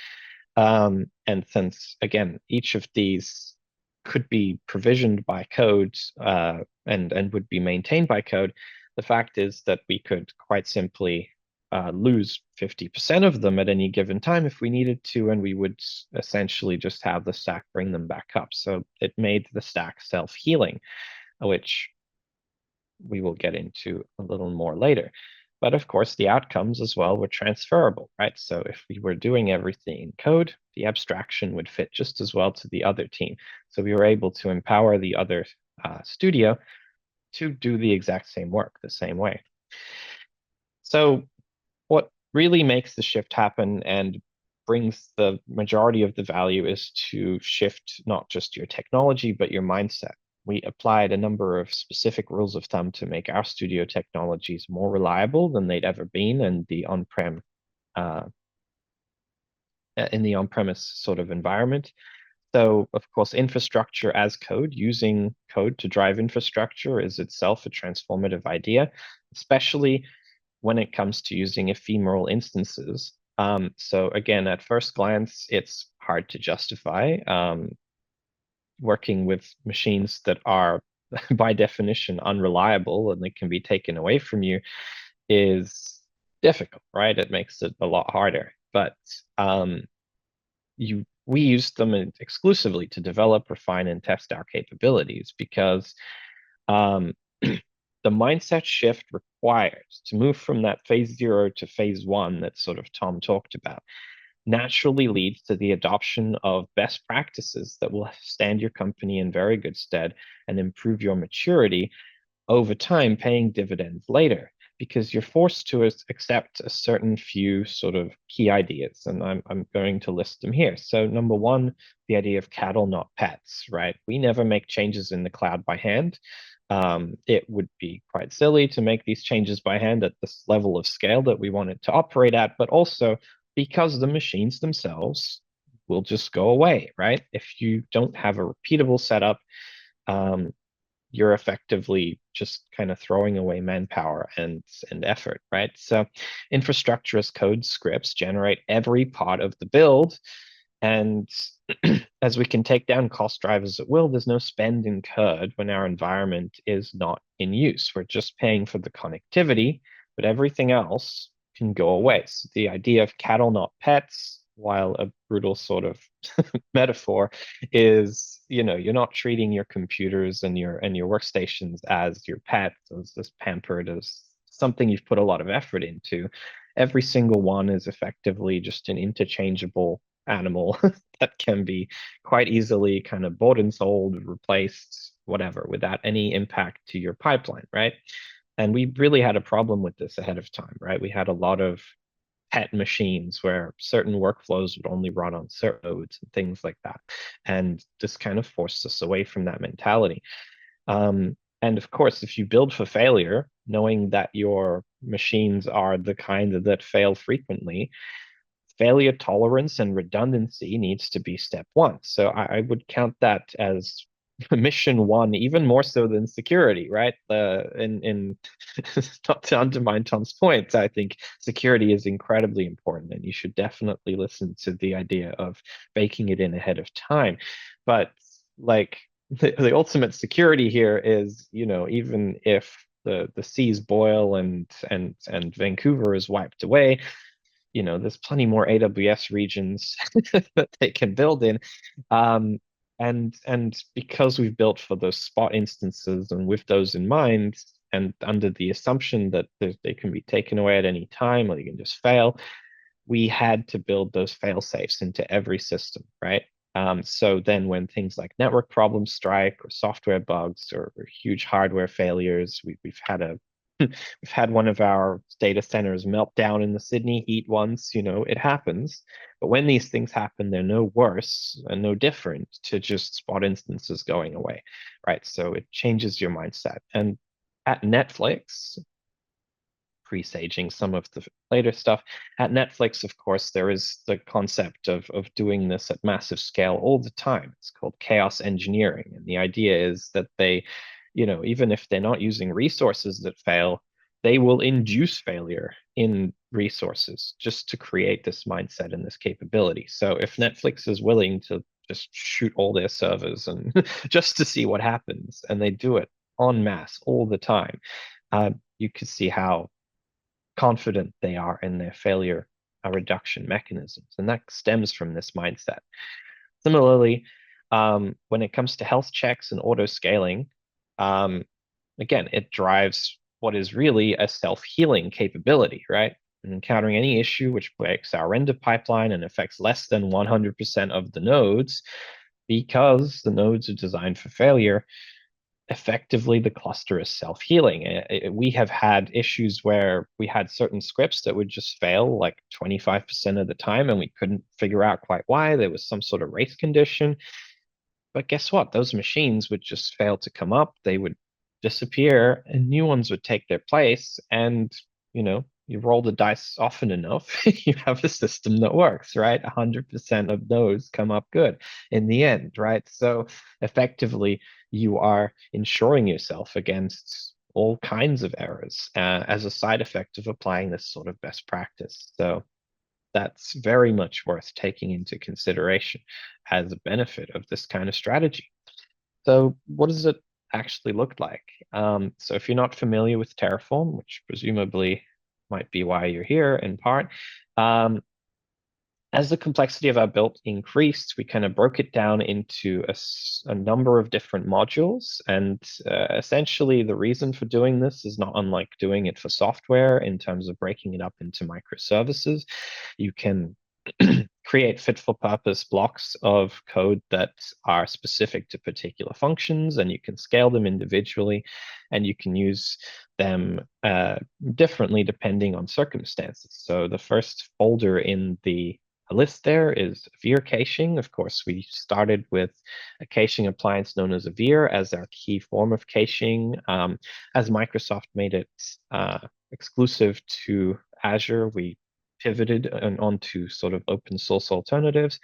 And since, again, each of these could be provisioned by code and would be maintained by code, the fact is that we could quite simply lose 50% of them at any given time if we needed to, and we would essentially just have the stack bring them back up. So it made the stack self-healing, which we will get into a little more later. But of course, the outcomes as well were transferable, right? So if we were doing everything in code, the abstraction would fit just as well to the other team. So we were able to empower the other studio to do the exact same work the same way. So what really makes the shift happen and brings the majority of the value is to shift not just your technology, but your mindset. We applied a number of specific rules of thumb to make our studio technologies more reliable than they'd ever been in the on-prem in the on-premise sort of environment. So, of course, infrastructure as code, using code to drive infrastructure is itself a transformative idea, especially when it comes to using ephemeral instances. So again, at first glance, it's hard to justify. Working with machines that are by definition unreliable and they can be taken away from you is difficult, right? It makes it a lot harder. But we use them exclusively to develop, refine, and test our capabilities because the mindset shift required to move from that phase 0 to phase 1 that sort of Tom talked about naturally leads to the adoption of best practices that will stand your company in very good stead and improve your maturity over time, paying dividends later, because you're forced to accept a certain few sort of key ideas, and I'm going to list them here. So number one, the idea of cattle, not pets, right? We never make changes in the cloud by hand. It would be quite silly to make these changes by hand at this level of scale that we want it to operate at, but also because the machines themselves will just go away, right? If you don't have a repeatable setup, you're effectively just kind of throwing away manpower and effort, right? So infrastructure as code scripts generate every part of the build. And as we can take down cost drivers at will, there's no spend incurred when our environment is not in use. We're just paying for the connectivity, but everything else can go away. So the idea of cattle, not pets, while a brutal sort of metaphor, is, you know, you're not treating your computers and your workstations as your pets, as pampered, as something you've put a lot of effort into. Every single one is effectively just an interchangeable animal that can be quite easily kind of bought and sold, replaced, whatever, without any impact to your pipeline, right? And we really had a problem with this ahead of time, right? We had a lot of pet machines where certain workflows would only run on certain nodes and things like that. And this kind of forced us away from that mentality. And of course, if you build for failure, knowing that your machines are the kind that fail frequently, failure tolerance and redundancy needs to be step one. So I would count that as mission one, even more so than security, right? In not to undermine Tom's point, I think security is incredibly important, and you should definitely listen to the idea of baking it in ahead of time. But like the ultimate security here is, you know, even if the seas boil and Vancouver is wiped away, you know, there's plenty more AWS regions that they can build in. And because we've built for those spot instances and with those in mind, and under the assumption that they can be taken away at any time or they can just fail, we had to build those fail safes into every system, right? So then when things like network problems strike or software bugs or huge hardware failures, we've had a we've had one of our data centers melt down in the Sydney heat once, it happens. But when these things happen, they're no worse and no different to just spot instances going away, right? So it changes your mindset. And at Netflix, presaging some of the later stuff. At Netflix, of course, there is the concept of doing this at massive scale all the time. It's called chaos engineering. And the idea is that they, even if they're not using resources that fail, they will induce failure in resources just to create this mindset and this capability. So if Netflix is willing to just shoot all their servers and just to see what happens, and they do it en masse all the time, you could see how confident they are in their failure reduction mechanisms. And that stems from this mindset. Similarly, when it comes to health checks and auto scaling, again, it drives what is really a self-healing capability, right? And encountering any issue which breaks our render pipeline and affects less than 100% of the nodes, because the nodes are designed for failure, effectively the cluster is self-healing. We have had issues where we had certain scripts that would just fail like 25% of the time, and we couldn't figure out quite why. There was some sort of race condition. But guess what? Those machines would just fail to come up. They would disappear and new ones would take their place. And, you roll the dice often enough, you have a system that works, right? 100% of those come up good in the end, right? So effectively, you are insuring yourself against all kinds of errors as a side effect of applying this sort of best practice. So that's very much worth taking into consideration as a benefit of this kind of strategy. So what does it actually look like? So if you're not familiar with Terraform, which presumably might be why you're here in part, as the complexity of our build increased, we kind of broke it down into a number of different modules. And essentially, the reason for doing this is not unlike doing it for software in terms of breaking it up into microservices. You can create fit-for-purpose blocks of code that are specific to particular functions, and you can scale them individually, and you can use them differently depending on circumstances. So the first folder in the list there is Veer caching. Of course, we started with a caching appliance known as a Veer as our key form of caching. As Microsoft made it exclusive to Azure, we pivoted onto sort of open source alternatives.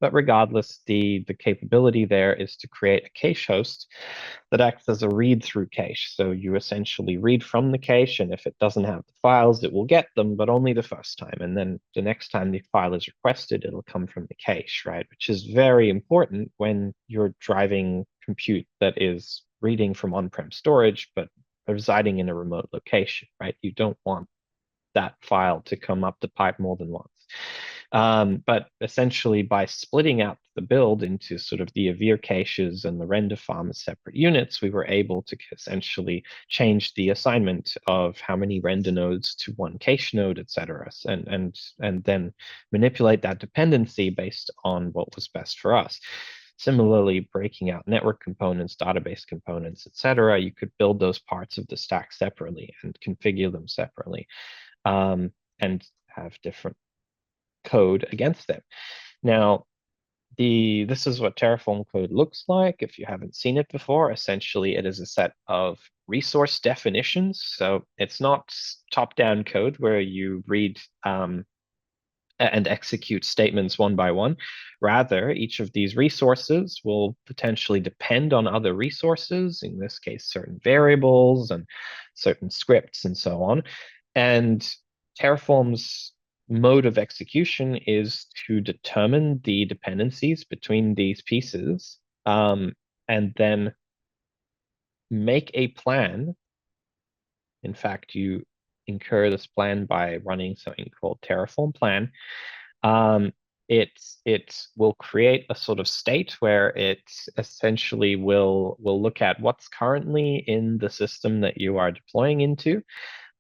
But regardless, the capability there is to create a cache host that acts as a read-through cache. So you essentially read from the cache, and if it doesn't have the files, it will get them, but only the first time. And then the next time the file is requested, it'll come from the cache, right? Which is very important when you're driving compute that is reading from on-prem storage, but residing in a remote location, right? You don't want that file to come up the pipe more than once. But essentially, by splitting out the build into sort of the Avere caches and the render farm as separate units, we were able to essentially change the assignment of how many render nodes to one cache node, etc., and then manipulate that dependency based on what was best for us. Similarly, breaking out network components, database components, etc., you could build those parts of the stack separately and configure them separately, and have different code against them. Now, this is what Terraform code looks like. If you haven't seen it before, essentially it is a set of resource definitions. So it's not top-down code where you read and execute statements one by one. Rather, each of these resources will potentially depend on other resources, in this case, certain variables and certain scripts and so on. And Terraform's mode of execution is to determine the dependencies between these pieces, and then make a plan. In fact, you incur this plan by running something called Terraform plan. It will create a sort of state where it essentially will look at what's currently in the system that you are deploying into,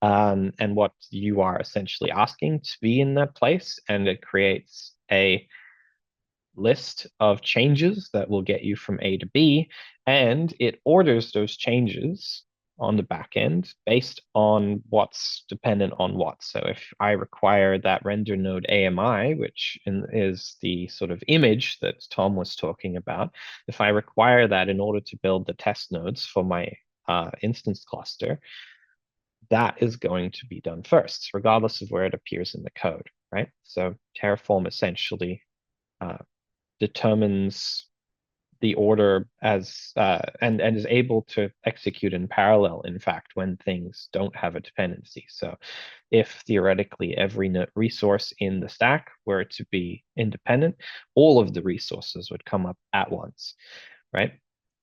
and what you are essentially asking to be in that place. And it creates a list of changes that will get you from A to B, and it orders those changes on the back end based on what's dependent on what. So if I require that render node AMI, which is the sort of image that Tom was talking about, if I require that in order to build the test nodes for my instance cluster, that is going to be done first, regardless of where it appears in the code, right? So Terraform essentially determines the order as and is able to execute in parallel, in fact, when things don't have a dependency. So if theoretically every resource in the stack were to be independent, all of the resources would come up at once, right?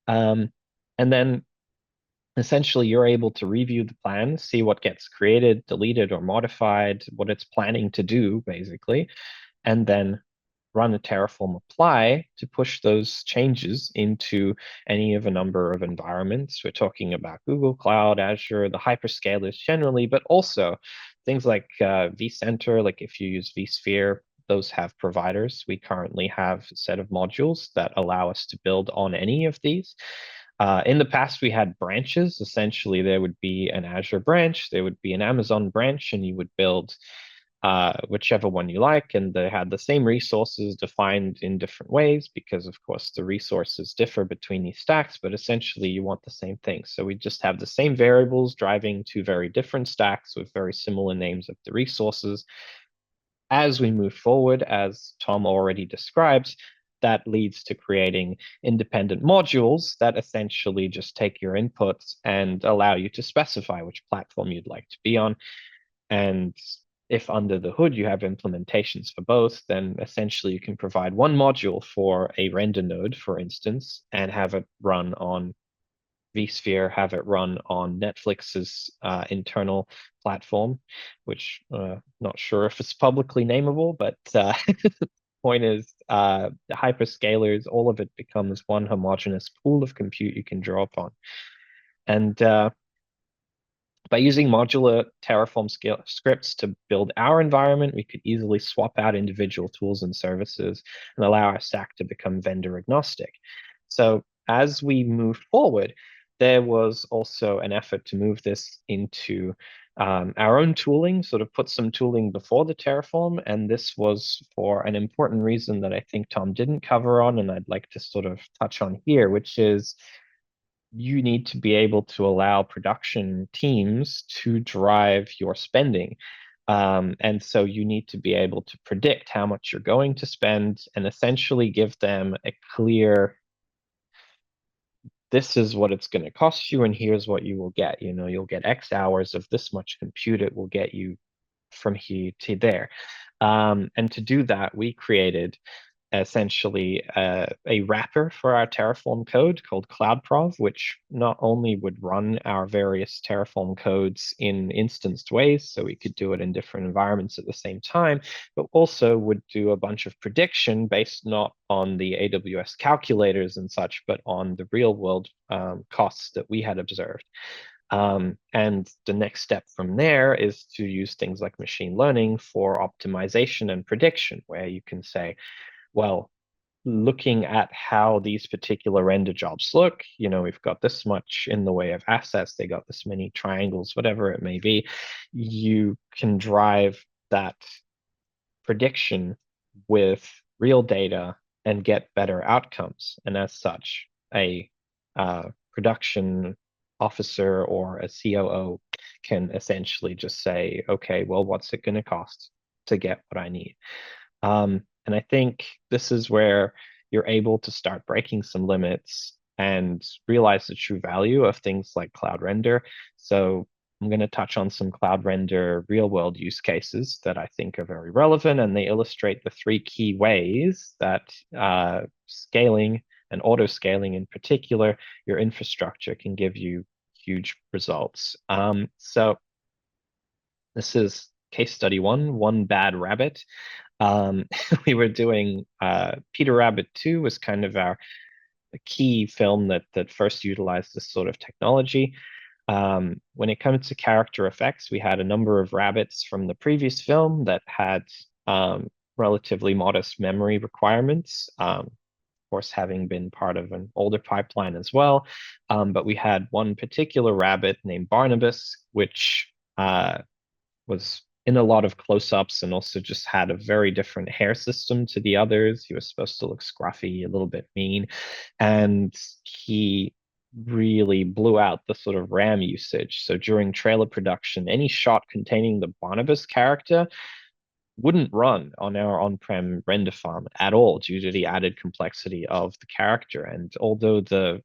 And then essentially you're able to review the plan, see what gets created, deleted, or modified, what it's planning to do, basically, and then run a Terraform apply to push those changes into any of a number of environments. We're talking about Google Cloud, Azure, the hyperscalers generally, but also things like vCenter, like if you use vSphere, those have providers. We currently have a set of modules that allow us to build on any of these. In the past, we had branches. Essentially, there would be an Azure branch, there would be an Amazon branch, and you would build whichever one you like, and they had the same resources defined in different ways because, of course, the resources differ between these stacks, but essentially you want the same thing. So we just have the same variables driving two very different stacks with very similar names of the resources. As we move forward, as Tom already described, that leads to creating independent modules that essentially just take your inputs and allow you to specify which platform you'd like to be on. And if under the hood you have implementations for both, then essentially you can provide one module for a render node, for instance, and have it run on vSphere, have it run on Netflix's internal platform, which not sure if it's publicly nameable, but the point is the hyperscalers, all of it becomes one homogeneous pool of compute you can draw upon. And by using modular Terraform scripts to build our environment, we could easily swap out individual tools and services and allow our stack to become vendor agnostic. So as we moved forward, there was also an effort to move this into our own tooling, sort of put some tooling before the Terraform. And this was for an important reason that I think Tom didn't cover on, and I'd like to sort of touch on here, which is you need to be able to allow production teams to drive your spending. And so you need to be able to predict how much you're going to spend and essentially give them a clear, this is what it's going to cost you and here's what you will get. You know, you'll get X hours of this much compute. It will get you from here to there. And to do that, we created essentially a wrapper for our Terraform code called CloudProv, which not only would run our various Terraform codes in instanced ways, so we could do it in different environments at the same time, but also would do a bunch of prediction based not on the AWS calculators and such, but on the real world costs that we had observed. And the next step from there is to use things like machine learning for optimization and prediction, where you can say, well, looking at how these particular render jobs look, you know, we've got this much in the way of assets, they got this many triangles, whatever it may be, you can drive that prediction with real data and get better outcomes. And as such, a production officer or a COO can essentially just say, okay, well, what's it going to cost to get what I need? And I think this is where you're able to start breaking some limits and realize the true value of things like Cloud Render. So I'm going to touch on some Cloud Render real-world use cases that I think are very relevant, and they illustrate the three key ways that scaling and auto-scaling in particular, your infrastructure can give you huge results. So this is case study one bad rabbit. We were doing Peter Rabbit 2 was kind of our key film that first utilized this sort of technology. When it comes to character effects, we had a number of rabbits from the previous film that had relatively modest memory requirements. course, having been part of an older pipeline as well. But we had one particular rabbit named Barnabas, which was in a lot of close-ups and also just had a very different hair system to the others. He was supposed to look scruffy, a little bit mean, and he really blew out the sort of RAM usage. So during trailer production, any shot containing the Barnabas character wouldn't run on our on-prem render farm at all due to the added complexity of the character. And although the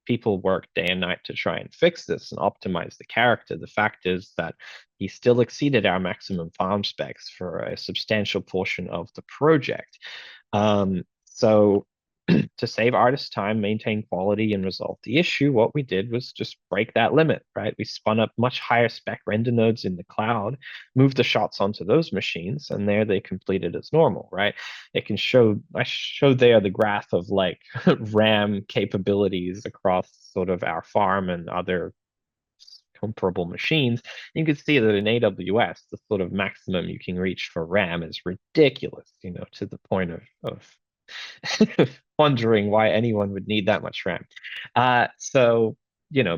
people worked day and night to try and fix this and optimize the character, the fact is that he still exceeded our maximum farm specs for a substantial portion of the project. So to save artists time, maintain quality, and resolve the issue, what we did was just break that limit, right? We spun up much higher spec render nodes in the cloud, moved the shots onto those machines, and there they completed as normal, right? It can show, I showed there the graph of like RAM capabilities across sort of our farm and other comparable machines. You can see that in AWS, the sort of maximum you can reach for RAM is ridiculous, to the point of wondering why anyone would need that much RAM. So,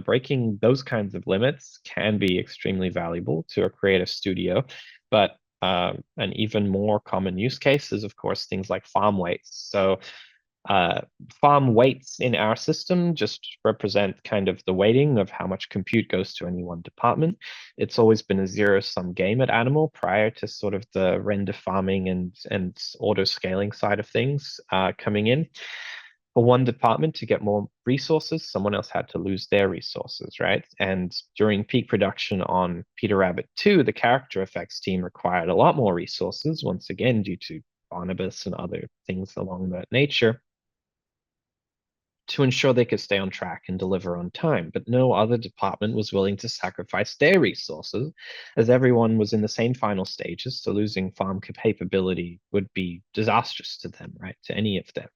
breaking those kinds of limits can be extremely valuable to a creative studio. But an even more common use case is, of course, things like farm weights. So farm weights in our system just represent kind of the weighting of how much compute goes to any one department. It's always been a zero-sum game at Animal prior to sort of the render farming and auto scaling side of things coming in. For one department to get more resources, someone else had to lose their resources, right? And during peak production on Peter Rabbit 2, the character effects team required a lot more resources, once again, due to Barnabas and other things along that nature, to ensure they could stay on track and deliver on time. But no other department was willing to sacrifice their resources, as everyone was in the same final stages, so losing farm capability would be disastrous to them, right? To any of them.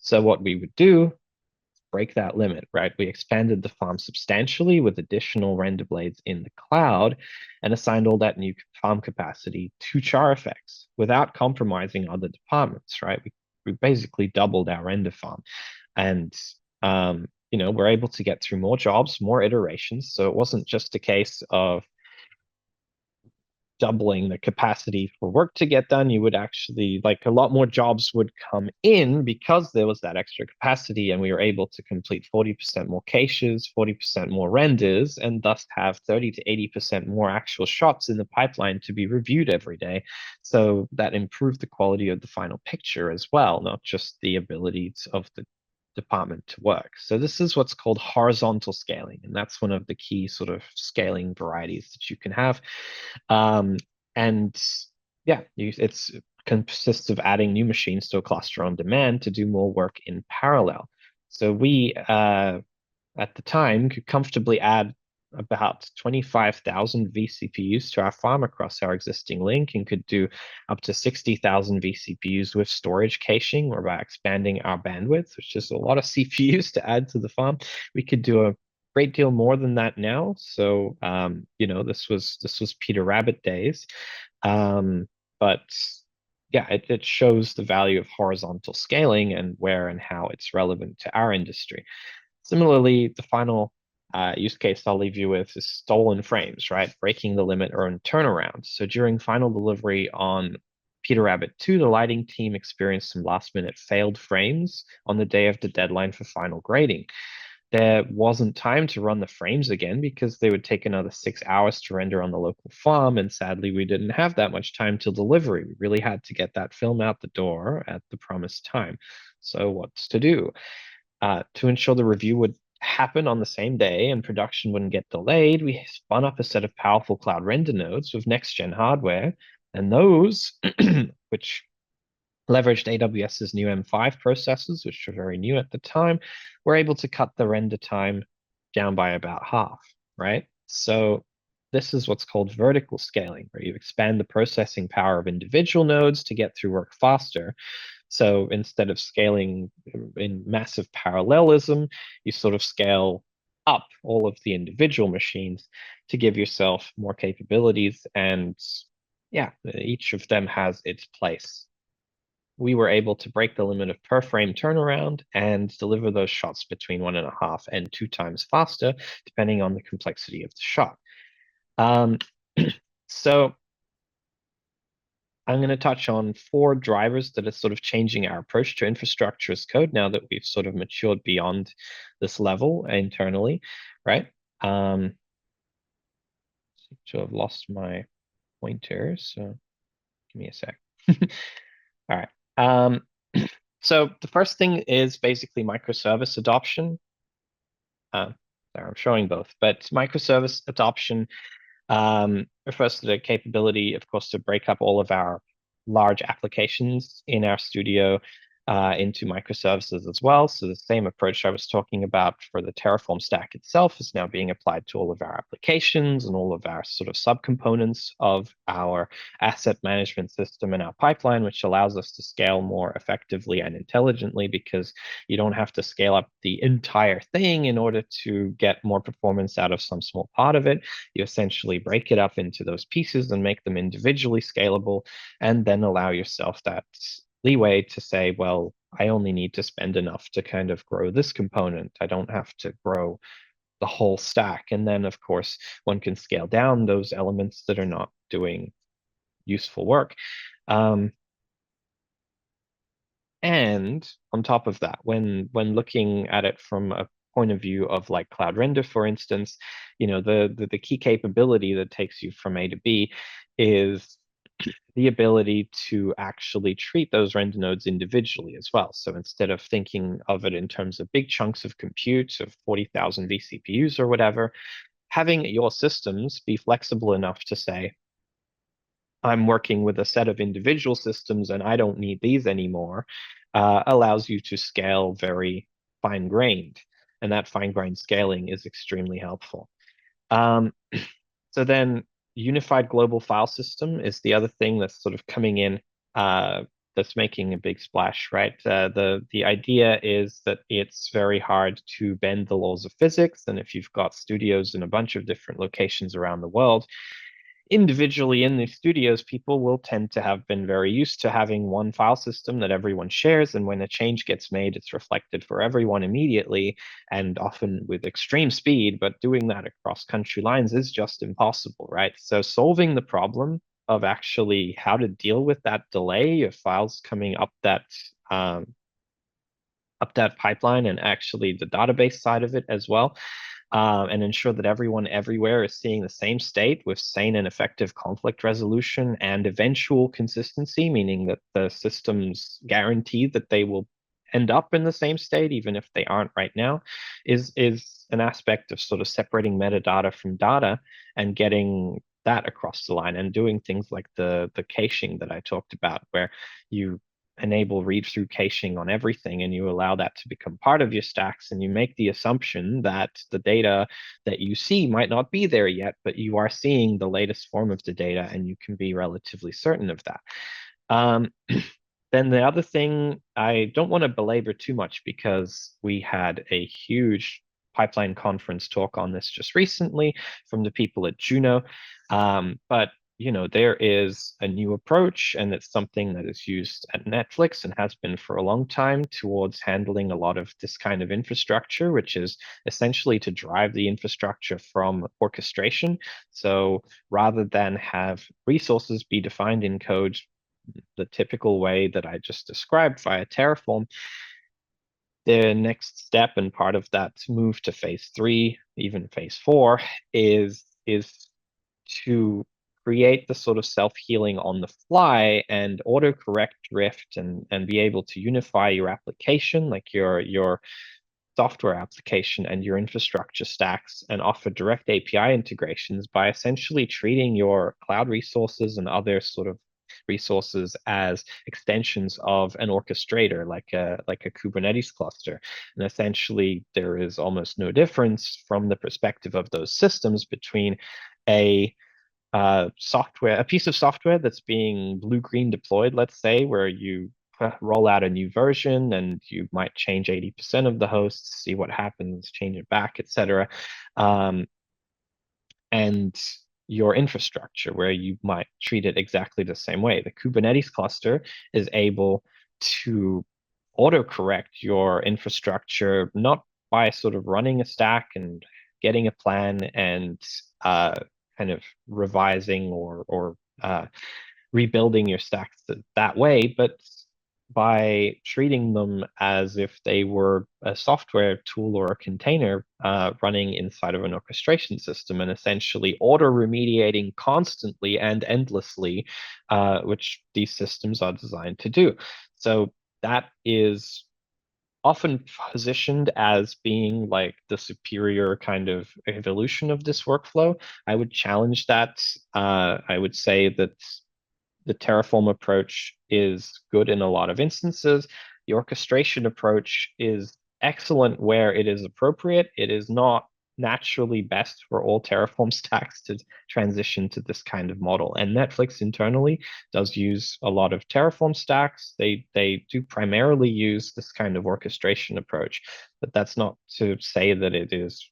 So what we would do, break that limit, right? We expanded the farm substantially with additional render blades in the cloud and assigned all that new farm capacity to char effects without compromising other departments, right? We basically doubled our render farm. And we're able to get through more jobs, more iterations. So it wasn't just a case of doubling the capacity for work to get done. You would actually, like, a lot more jobs would come in because there was that extra capacity, and we were able to complete 40% more caches, 40% more renders, and thus have 30 to 80% more actual shots in the pipeline to be reviewed every day. So that improved the quality of the final picture as well, not just the abilities of the department to work. So this is what's called horizontal scaling, and that's one of the key sort of scaling varieties that you can have. And yeah, it consists of adding new machines to a cluster on demand to do more work in parallel. So we, at the time, could comfortably add about 25,000 vCPUs to our farm across our existing link, and could do up to 60,000 vCPUs with storage caching, or by expanding our bandwidth, which is a lot of CPUs to add to the farm. We could do a great deal more than that now. So this was Peter Rabbit days, but yeah, it shows the value of horizontal scaling and where and how it's relevant to our industry. Similarly, the final use case I'll leave you with is stolen frames, right? Breaking the limit or in turnaround. So during final delivery on Peter Rabbit 2, the lighting team experienced some last-minute failed frames on the day of the deadline for final grading. There wasn't time to run the frames again because they would take another 6 hours to render on the local farm, and sadly, we didn't have that much time till delivery. We really had to get that film out the door at the promised time. So what's to do? To ensure the review would happen on the same day and production wouldn't get delayed, we spun up a set of powerful cloud render nodes with next-gen hardware, and those, which leveraged AWS's new M5 processors, which were very new at the time, were able to cut the render time down by about half, right? So this is what's called vertical scaling, where you expand the processing power of individual nodes to get through work faster. So instead of scaling in massive parallelism, you sort of scale up all of the individual machines to give yourself more capabilities. And yeah, each of them has its place. we were able to break the limit of per frame turnaround and deliver those shots between 1.5 and 2 times faster, depending on the complexity of the shot. So I'm going to touch on 4 drivers that are sort of changing our approach to infrastructure as code now that we've sort of matured beyond this level internally, right? Seem to have lost my pointer, so give me a sec. All right. So the first thing is basically microservice adoption. There, I'm showing both, but microservice adoption refers to the capability, of course, to break up all of our large applications in our studio into microservices as well. So the same approach I was talking about for the Terraform stack itself is now being applied to all of our applications and all of our sort of subcomponents of our asset management system and our pipeline, which allows us to scale more effectively and intelligently because you don't have to scale up the entire thing in order to get more performance out of some small part of it. You essentially break it up into those pieces and make them individually scalable, and then allow yourself that leeway to say, well, I only need to spend enough to kind of grow this component. I don't have to grow the whole stack. And then, of course, one can scale down those elements that are not doing useful work. And on top of that, when looking at it from a point of view of like Cloud Render, for instance, you know, the key capability that takes you from A to B is the ability to actually treat those render nodes individually as well. So instead of thinking of it in terms of big chunks of compute of 40,000 vCPUs or whatever, having your systems be flexible enough to say, I'm working with a set of individual systems and I don't need these anymore, allows you to scale very fine-grained. And that fine-grained scaling is extremely helpful. So then unified global file system is the other thing that's sort of coming in, that's making a big splash, right? The idea is that it's very hard to bend the laws of physics. And if you've got studios in a bunch of different locations around the world, individually in these studios, people will tend to have been very used to having one file system that everyone shares. And when a change gets made, it's reflected for everyone immediately and often with extreme speed. But doing that across country lines is just impossible, right? So solving the problem of actually how to deal with that delay of files coming up that pipeline and actually the database side of it as well, and ensure that everyone everywhere is seeing the same state with sane and effective conflict resolution and eventual consistency, meaning that the systems guarantee that they will end up in the same state, even if they aren't right now, is an aspect of sort of separating metadata from data and getting that across the line and doing things like the caching that I talked about, where you enable read-through caching on everything and you allow that to become part of your stacks, and you make the assumption that the data that you see might not be there yet, but you are seeing the latest form of the data and you can be relatively certain of that. Then the other thing, I don't want to belabor too much because we had a huge pipeline conference talk on this just recently from the people at Juno, but you know, there is a new approach, and it's something that is used at Netflix and has been for a long time towards handling a lot of this kind of infrastructure, which is essentially to drive the infrastructure from orchestration. So rather than have resources be defined in code the typical way that I just described via Terraform, the next step and part of that move to phase 3, even phase 4, is to create the sort of self-healing on the fly and auto-correct drift and be able to unify your application, like your software application and your infrastructure stacks, and offer direct API integrations by essentially treating your cloud resources and other sort of resources as extensions of an orchestrator, like a Kubernetes cluster. And essentially, there is almost no difference from the perspective of those systems between a piece of software that's being blue-green deployed, let's say, where you roll out a new version and you might change 80% of the hosts, see what happens, change it back, etc. And your infrastructure, where you might treat it exactly the same way. The Kubernetes cluster is able to autocorrect your infrastructure, not by sort of running a stack and getting a plan and kind of revising or rebuilding your stacks that way, but by treating them as if they were a software tool or a container running inside of an orchestration system, and essentially auto-remediating constantly and endlessly, which these systems are designed to do. So that is often positioned as being like the superior kind of evolution of this workflow. I would challenge that. I would say that the Terraform approach is good in a lot of instances. The orchestration approach is excellent where it is appropriate. It is not naturally best for all Terraform stacks to transition to this kind of model. And Netflix internally does use a lot of Terraform stacks. They do primarily use this kind of orchestration approach, but that's not to say that it is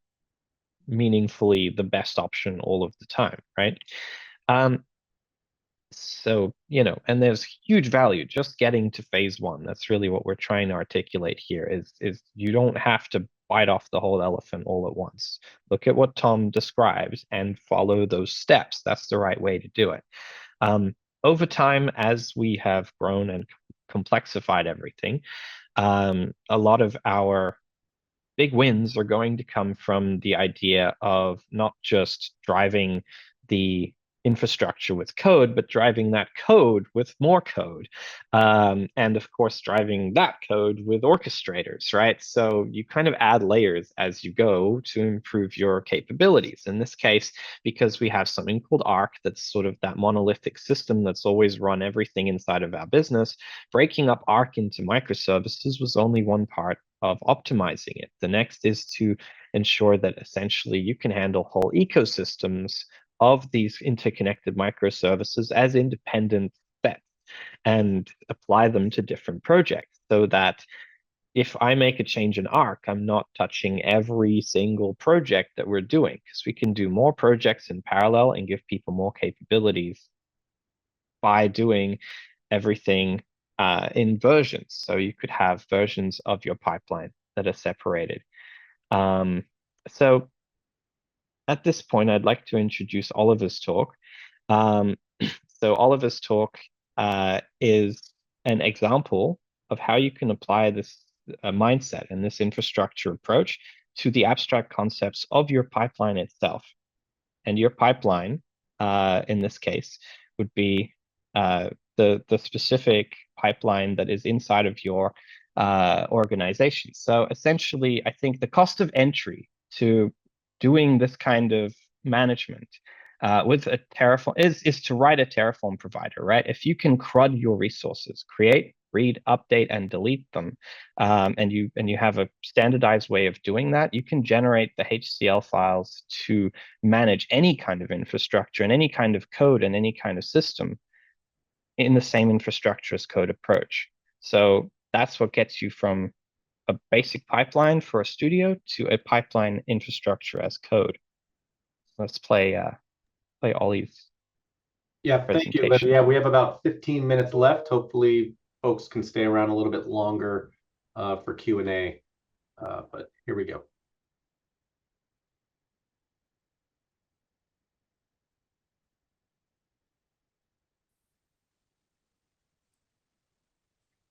meaningfully the best option all of the time, right? So, you know, and there's huge value just getting to phase one. That's really what we're trying to articulate here is you don't have to bite off the whole elephant all at once. Look at what Tom describes and follow those steps. That's the right way to do it. Over time, as we have grown and complexified everything, a lot of our big wins are going to come from the idea of not just driving the infrastructure with code, but driving that code with more code. And of course, driving that code with orchestrators, right? So you kind of add layers as you go to improve your capabilities. In this case, because we have something called Arc, that's sort of that monolithic system that's always run everything inside of our business, breaking up Arc into microservices was only one part of optimizing it. The next is to ensure that essentially you can handle whole ecosystems of these interconnected microservices as independent sets and apply them to different projects, so that if I make a change in Arc, I'm not touching every single project that we're doing, because we can do more projects in parallel and give people more capabilities by doing everything in versions. So you could have versions of your pipeline that are separated. So at this point, I'd like to introduce Oliver's talk. So Oliver's talk is an example of how you can apply this mindset and this infrastructure approach to the abstract concepts of your pipeline itself. And your pipeline, in this case, would be the specific pipeline that is inside of your organization. So essentially, I think the cost of entry to doing this kind of management with a Terraform is to write a Terraform provider, right? If you can CRUD your resources, create, read, update, and delete them, and you have a standardized way of doing that, you can generate the HCL files to manage any kind of infrastructure and any kind of code and any kind of system in the same infrastructure as code approach. So that's what gets you from a basic pipeline for a studio to a pipeline infrastructure as code. Let's play Ollie's Thank you, Liv. Yeah, we have about 15 minutes left. Hopefully folks can stay around a little bit longer for Q&A, but here we go.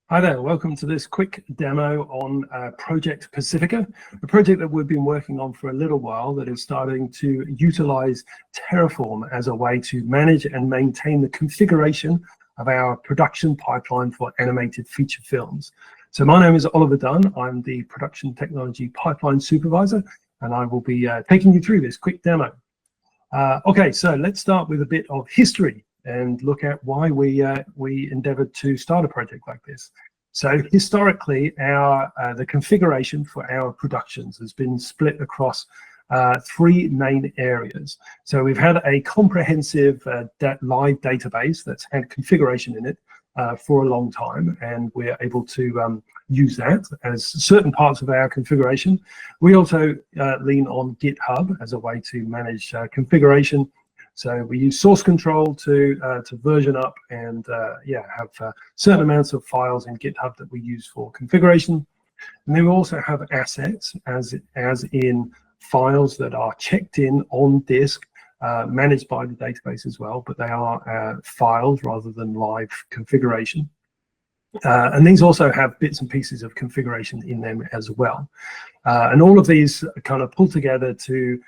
Hi there, welcome to this quick demo on Project Pacifica, a project that we've been working on for a little while that is starting to utilize Terraform as a way to manage and maintain the configuration of our production pipeline for animated feature films. So my name is Oliver Dunn. I'm the Production Technology Pipeline Supervisor, and I will be taking you through this quick demo. Okay, so let's start with a bit of history and look at why we endeavored to start a project like this. So historically, the configuration for our productions has been split across three main areas. So we've had a comprehensive live database that's had configuration in it for a long time, and we're able to use that as certain parts of our configuration. We also lean on GitHub as a way to manage configuration. So we use source control to version up and have certain amounts of files in GitHub that we use for configuration. And then we also have assets, as in files that are checked in on disk, managed by the database as well, but they are files rather than live configuration. And these also have bits and pieces of configuration in them as well. And all of these are kind of pulled together to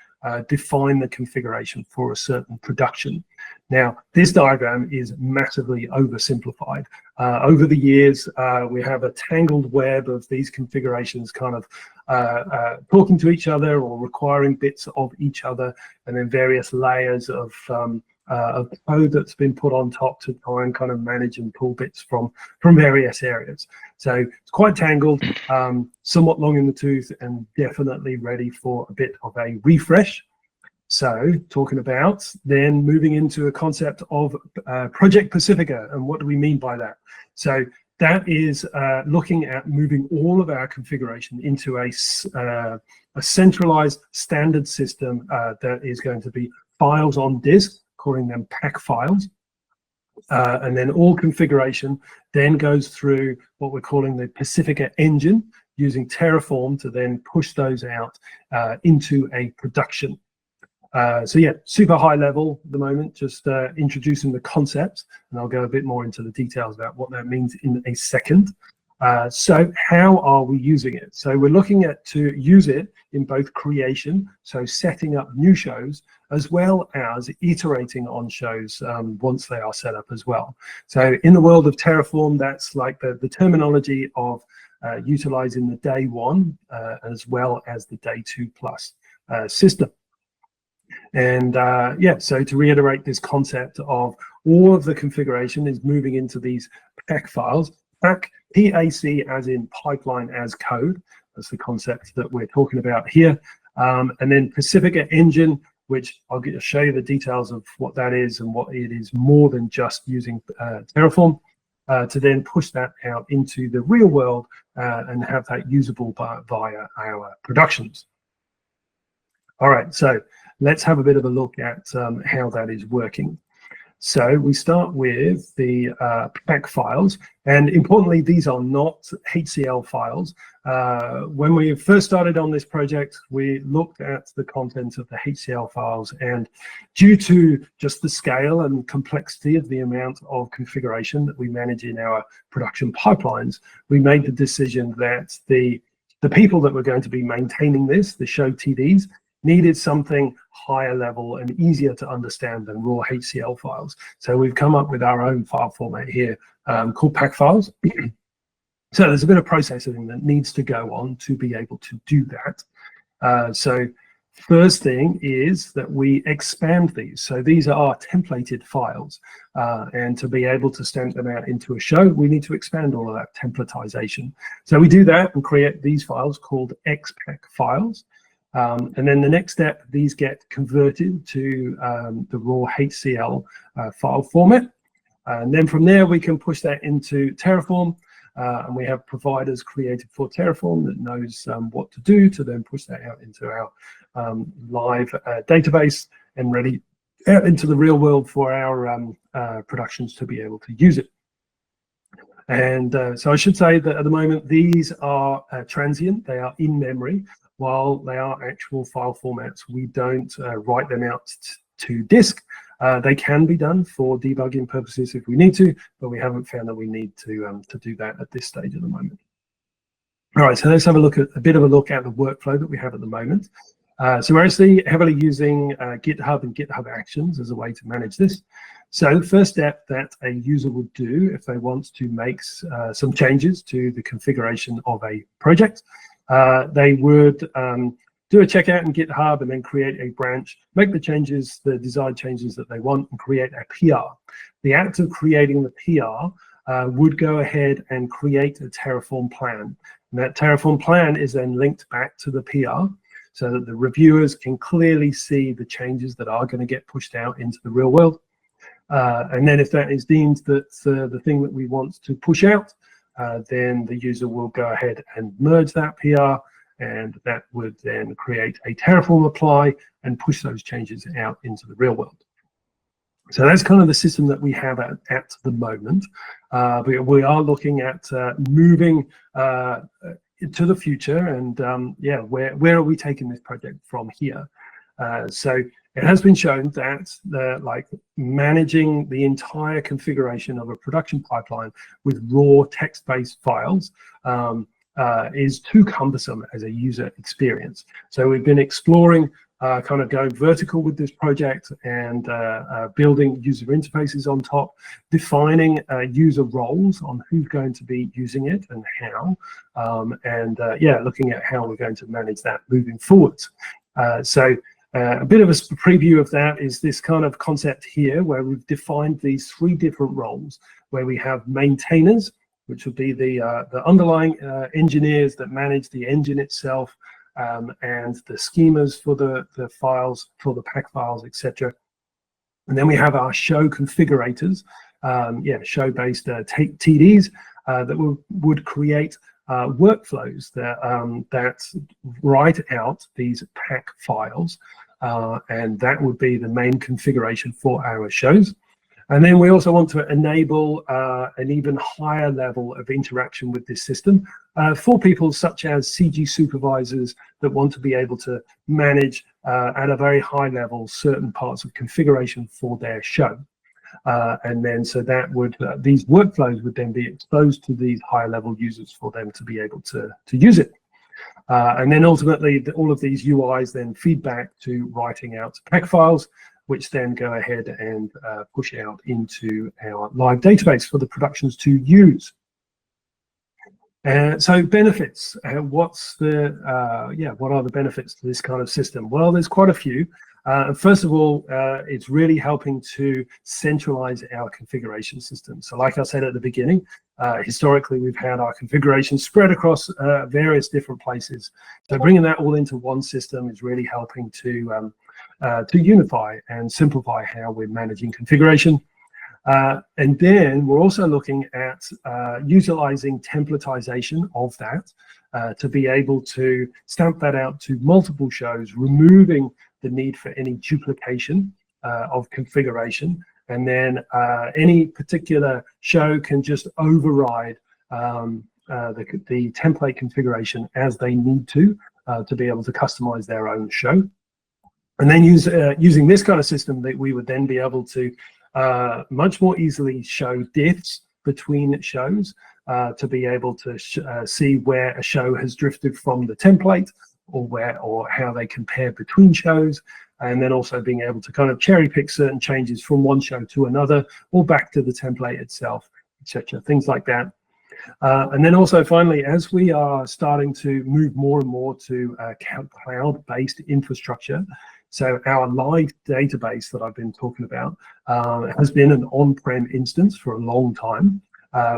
define the configuration for a certain production. Now, this diagram is massively oversimplified. Over the years, we have a tangled web of these configurations kind of talking to each other or requiring bits of each other, and then various layers of code that's been put on top to try and kind of manage and pull bits from various areas. So it's quite tangled, somewhat long in the tooth, and definitely ready for a bit of a refresh. So talking about then moving into a concept of Project Pacifica, and what do we mean by that? So that is looking at moving all of our configuration into a centralized standard system that is going to be files on disk, calling them pack files. And then all configuration then goes through what we're calling the Pacifica engine, using Terraform to then push those out into a production. So yeah, super high level at the moment, just introducing the concepts, and I'll go a bit more into the details about what that means in a second. So how are we using it? So we're looking at to use it in both creation, so setting up new shows, as well as iterating on shows once they are set up as well. So in the world of Terraform, that's like the terminology of utilizing the day one as well as the day 2+ system. And yeah, so to reiterate this concept of all of the configuration is moving into these pack files, pack, PAC as in pipeline as code. That's the concept that we're talking about here. And then Pacifica engine, which I'll show you the details of what that is and what it is more than just using Terraform, to then push that out into the real world and have that usable via our productions. All right, so let's have a bit of a look at how that is working. So we start with the pack files, and importantly, these are not HCL files. When we first started on this project, we looked at the content of the HCL files, and due to just the scale and complexity of the amount of configuration that we manage in our production pipelines, we made the decision that the people that were going to be maintaining this, the show TDs, needed something higher level and easier to understand than raw HCL files. So we've come up with our own file format here called pack files. So there's a bit of processing that needs to go on to be able to do that. So first thing is that we expand these. So these are templated files. And to be able to stamp them out into a show, we need to expand all of that templatization. So we do that and create these files called XPack files. And then the next step, these get converted to the raw HCL file format. And then from there, we can push that into Terraform. And we have providers created for Terraform that knows what to do to then push that out into our live database and ready out into the real world for our productions to be able to use it. And so I should say that at the moment, these are transient. They are in memory. While they are actual file formats, we don't write them out to disk. They can be done for debugging purposes if we need to, but we haven't found that we need to do that at this stage at the moment. All right, so let's have a bit of a look at the workflow that we have at the moment. So we're actually heavily using GitHub and GitHub Actions as a way to manage this. So the first step that a user would do if they want to make some changes to the configuration of a project, they would do a checkout in GitHub and then create a branch, make the changes, the desired changes that they want, and create a PR. The act of creating the PR would go ahead and create a Terraform plan. And that Terraform plan is then linked back to the PR so that the reviewers can clearly see the changes that are going to get pushed out into the real world. And then if that is deemed that the thing that we want to push out, then the user will go ahead and merge that PR, and that would then create a Terraform apply and push those changes out into the real world. So that's kind of the system that we have at the moment. But we are looking at moving to the future, and yeah, where are we taking this project from here? So it has been shown that like managing the entire configuration of a production pipeline with raw text-based files is too cumbersome as a user experience. So we've been exploring kind of going vertical with this project and building user interfaces on top, defining user roles on who's going to be using it and how, and yeah, looking at how we're going to manage that moving forwards. So a bit of a preview of that is this kind of concept here, where we've defined these 3 different roles, where we have maintainers, which would be the underlying engineers that manage the engine itself, and the schemas for the files, for the pack files, etc. And then we have our show configurators, yeah, show-based TDs that would create workflows that write out these pack files, and that would be the main configuration for our shows. And then we also want to enable an even higher level of interaction with this system for people such as CG supervisors that want to be able to manage at a very high level certain parts of configuration for their show. And then so that would, these workflows would then be exposed to these higher level users for them to be able to use it. And then ultimately, all of these UIs then feed back to writing out pack files, which then go ahead and push out into our live database for the productions to use. So benefits, what's the, yeah, what are the benefits to this kind of system? Well, there's quite a few. First of all, it's really helping to centralize our configuration system. So like I said at the beginning, historically, we've had our configuration spread across various different places. So bringing that all into one system is really helping to unify and simplify how we're managing configuration. And then we're also looking at utilizing templatization of that to be able to stamp that out to multiple shows, removing the need for any duplication of configuration. And then any particular show can just override the template configuration as they need to be able to customize their own show. And then using this kind of system, that we would then be able to much more easily show diffs between shows to be able to see where a show has drifted from the template, or how they compare between shows, and then also being able to kind of cherry pick certain changes from one show to another or back to the template itself, etc. Things like that. And then also finally, as we are starting to move more and more to cloud-based infrastructure, so our live database that I've been talking about has been an on-prem instance for a long time,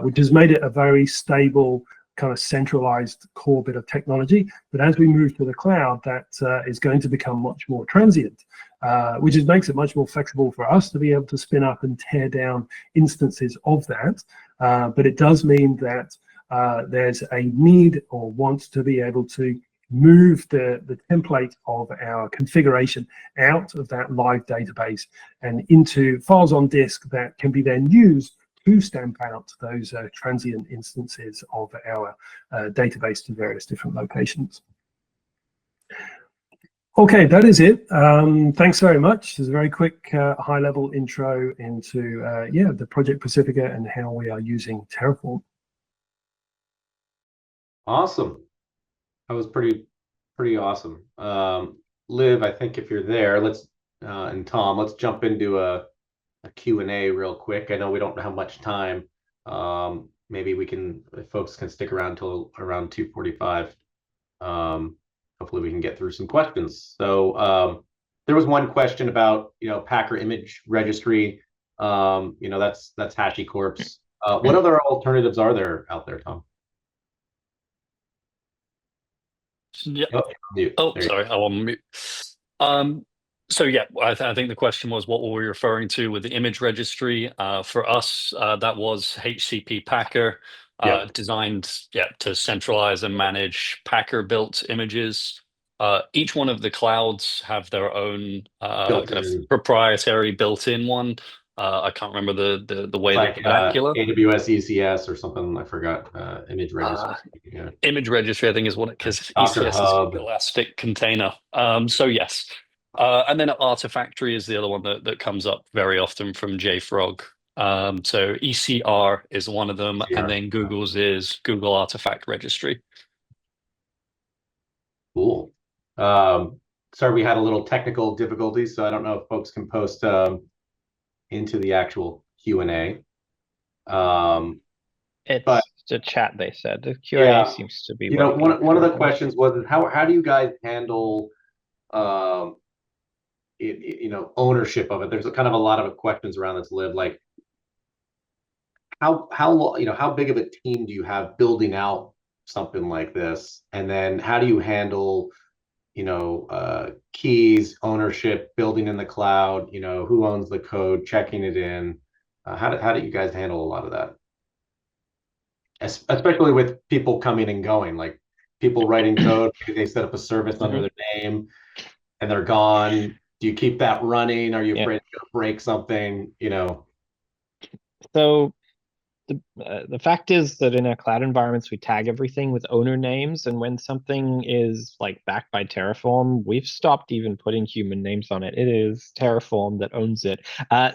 which has made it a very stable, kind of centralized core bit of technology. But as we move to the cloud, that is going to become much more transient, which makes it much more flexible for us to be able to spin up and tear down instances of that. But it does mean that there's a need or want to be able to move the template of our configuration out of that live database and into files on disk that can be then used to stamp out those transient instances of our database to various different locations. Okay, that is it. Thanks very much. It's a very quick high-level intro into yeah, the Project Pacifica and how we are using Terraform. Awesome. That was pretty awesome. Liv, I think if you're there, let's and Tom, let's jump into a Q&A real quick. I know we don't have much time. Maybe we can, if folks can stick around till around 2:45. Hopefully we can get through some questions. So there was one question about, Packer image registry. That's HashiCorp's. What other alternatives are there out there, Tom? Yeah. Mute. Oh, sorry, I want to mute. So yeah, I think the question was, what were we referring to with the image registry? For us, that was HCP Packer, designed to centralize and manage Packer-built images. Each one of the clouds have their own kind of proprietary built-in one. I can't remember the way It's that like the vernacular. AWS ECS or something. I forgot. Image registry. Uh, Yeah. Image registry, I think, is what it, because Docker ECS is Hub. Elastic Container. So yes. And then Artifactory is the other one that comes up very often from JFrog. So ECR is one of them, and then Google's is Google Artifact Registry. Cool. Sorry, we had a little technical difficulties, so I don't know if folks can post into the actual Q&A. It's But the chat, they said. The Q&A yeah, seems to be you know, working one of the fine. questions was how do you guys handle you know, ownership of it? There's a kind of a lot of questions around this, Liv, like you know, how big of a team do you have building out something like this? And then how do you handle, you know, keys, ownership, building in the cloud, you know, who owns the code, checking it in? How do you guys handle a lot of that? Especially with people coming and going, like people writing code, maybe they set up a service under their name and they're gone. Do you keep that running? Are you Yeah. afraid to break something? You know? So the fact is that in our cloud environments, we tag everything with owner names. And when something is like backed by Terraform, we've stopped even putting human names on it. It is Terraform that owns it.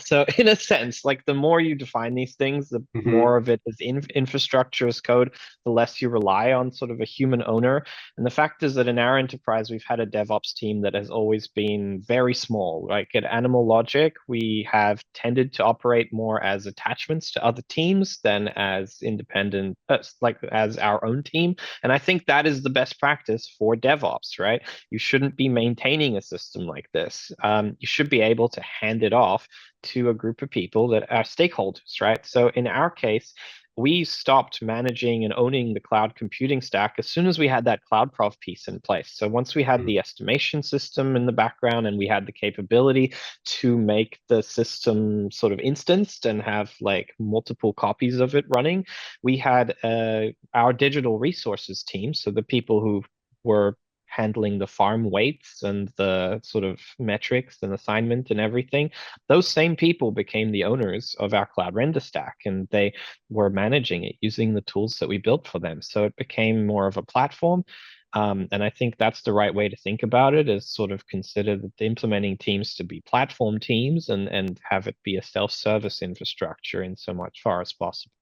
So in a sense, like the more you define these things, the more of it is infrastructure as code, the less you rely on sort of a human owner. And the fact is that in our enterprise, we've had a DevOps team that has always been very small. Like at Animal Logic, we have tended to operate more as attachments to other teams than as independent, like as our own team. And I think that is the best practice for DevOps, right? You shouldn't be maintaining a system like this. You should be able to hand it off to a group of people that are stakeholders, right? So in our case, we stopped managing and owning the cloud computing stack as soon as we had that CloudProv piece in place. So once we had the estimation system in the background and we had the capability to make the system sort of instanced and have like multiple copies of it running, we had our digital resources team, so the people who were handling the farm weights and the sort of metrics and assignment and everything, those same people became the owners of our cloud render stack, and they were managing it using the tools that we built for them. So it became more of a platform. And I think that's the right way to think about it, is sort of consider the implementing teams to be platform teams and have it be a self-service infrastructure in so much far as possible.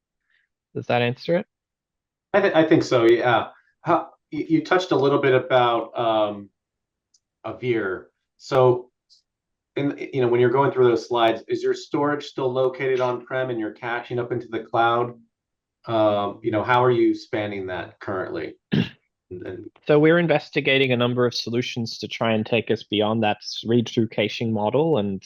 Does that answer it? I think so. Yeah. You touched a little bit about a veer. So, you know, when you're going through those slides, is your storage still located on-prem and you're caching up into the cloud? You know, how are you spanning that currently? So we're investigating a number of solutions to try and take us beyond that read-through caching model. And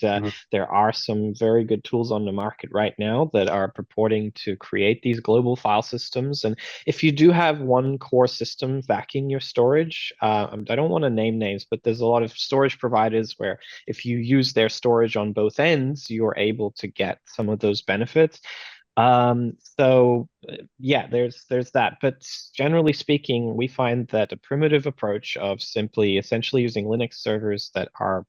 there are some very good tools on the market right now that are purporting to create these global file systems. And if you do have one core system backing your storage, I don't want to name names, but there's a lot of storage providers where if you use their storage on both ends, you're able to get some of those benefits. So yeah, there's that. But generally speaking, we find that a primitive approach of simply essentially using Linux servers that are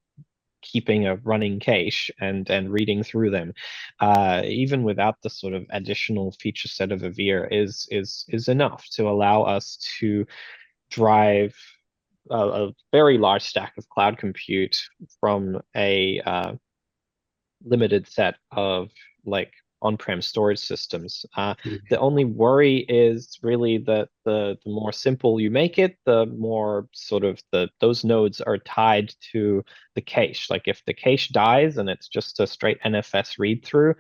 keeping a running cache and reading through them, even without the sort of additional feature set of a veer, is enough to allow us to drive a very large stack of cloud compute from a limited set of like on-prem storage systems. The only worry is really that the more simple you make it, the more sort of those nodes are tied to the cache. Like if the cache dies and it's just a straight NFS read through,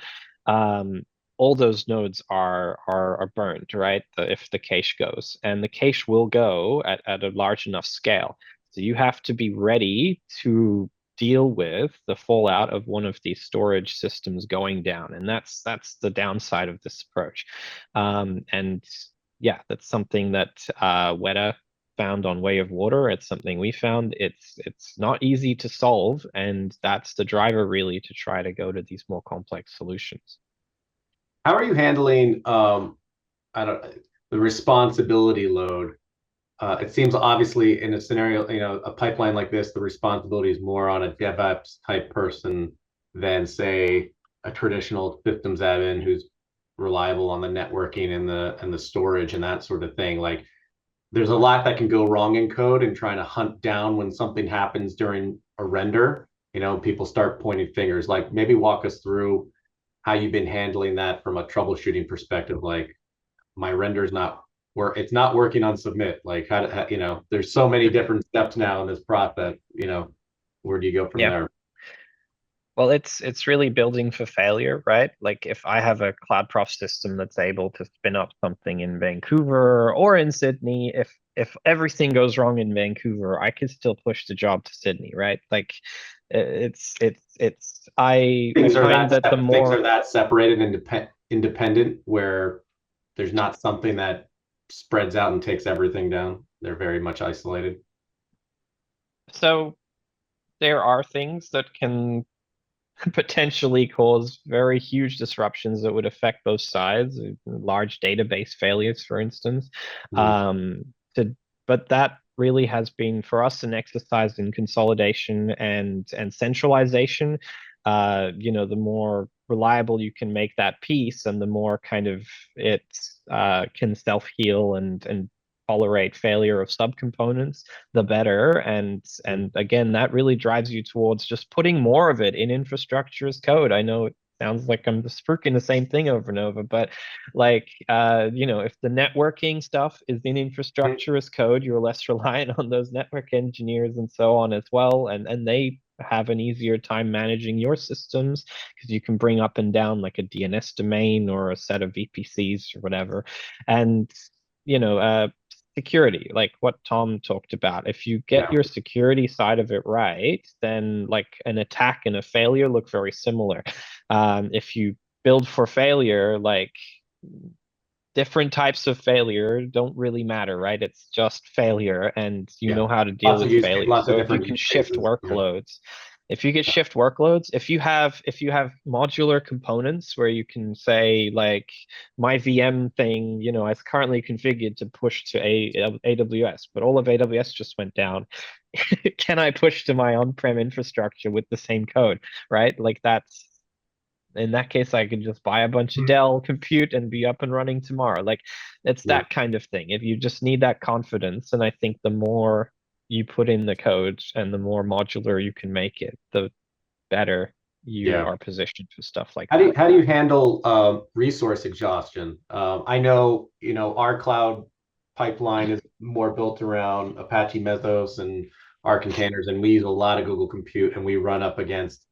all those nodes are burned, right? If the cache goes, and the cache will go at a large enough scale. So you have to be ready to deal with the fallout of one of these storage systems going down, and that's the downside of this approach. And yeah, that's something that Weta found on Way of Water. It's something we found. It's not easy to solve, and that's the driver really to try to go to these more complex solutions. How are you handling I don't the responsibility load? It seems obviously in a scenario, you know, a pipeline like this, the responsibility is more on a DevOps type person than say a traditional systems admin who's reliable on the networking and the storage and that sort of thing. Like there's a lot that can go wrong in code, and trying to hunt down when something happens during a render. People start pointing fingers. Like maybe walk us through how you've been handling that from a troubleshooting perspective. Like my render's not it's not working on submit. Like how there's so many different steps now in this process. Where do you go from there? Well, it's really building for failure, right? Like if I have a CloudProf system that's able to spin up something in Vancouver or in Sydney, if everything goes wrong in Vancouver, I could still push the job to Sydney, right? Like I find that the more things are that separated and independent, where there's not something that spreads out and takes everything down. They're very much isolated. So there are things that can potentially cause very huge disruptions that would affect both sides, large database failures, for instance. But that really has been for us an exercise in consolidation and centralization. The more reliable you can make that piece, and the more kind of it can self-heal and tolerate failure of subcomponents, the better. And again, that really drives you towards just putting more of it in infrastructure as code. I know it sounds like I'm just spooking the same thing over and over, but like if the networking stuff is in infrastructure as code, you're less reliant on those network engineers and so on as well, and they have an easier time managing your systems because you can bring up and down like a DNS domain or a set of VPCs or whatever. And security, like what Tom talked about. If you get your security side of it right, then like an attack and a failure look very similar. If you build for failure, like different types of failure don't really matter, right? It's just failure, and you know how to deal with failure. So if you can shift workloads, if you get shift workloads, if you have modular components where you can say like my VM thing, is currently configured to push to AWS, but all of AWS just went down. Can I push to my on-prem infrastructure with the same code, right? Like that's, in that case, I could just buy a bunch of Dell compute and be up and running tomorrow. Like it's that kind of thing. If you just need that confidence, and I think the more you put in the code and the more modular you can make it, the better you are positioned for stuff like that. How do you handle resource exhaustion? I know, our cloud pipeline is more built around Apache Mesos and our containers, and we use a lot of Google Compute, and we run up against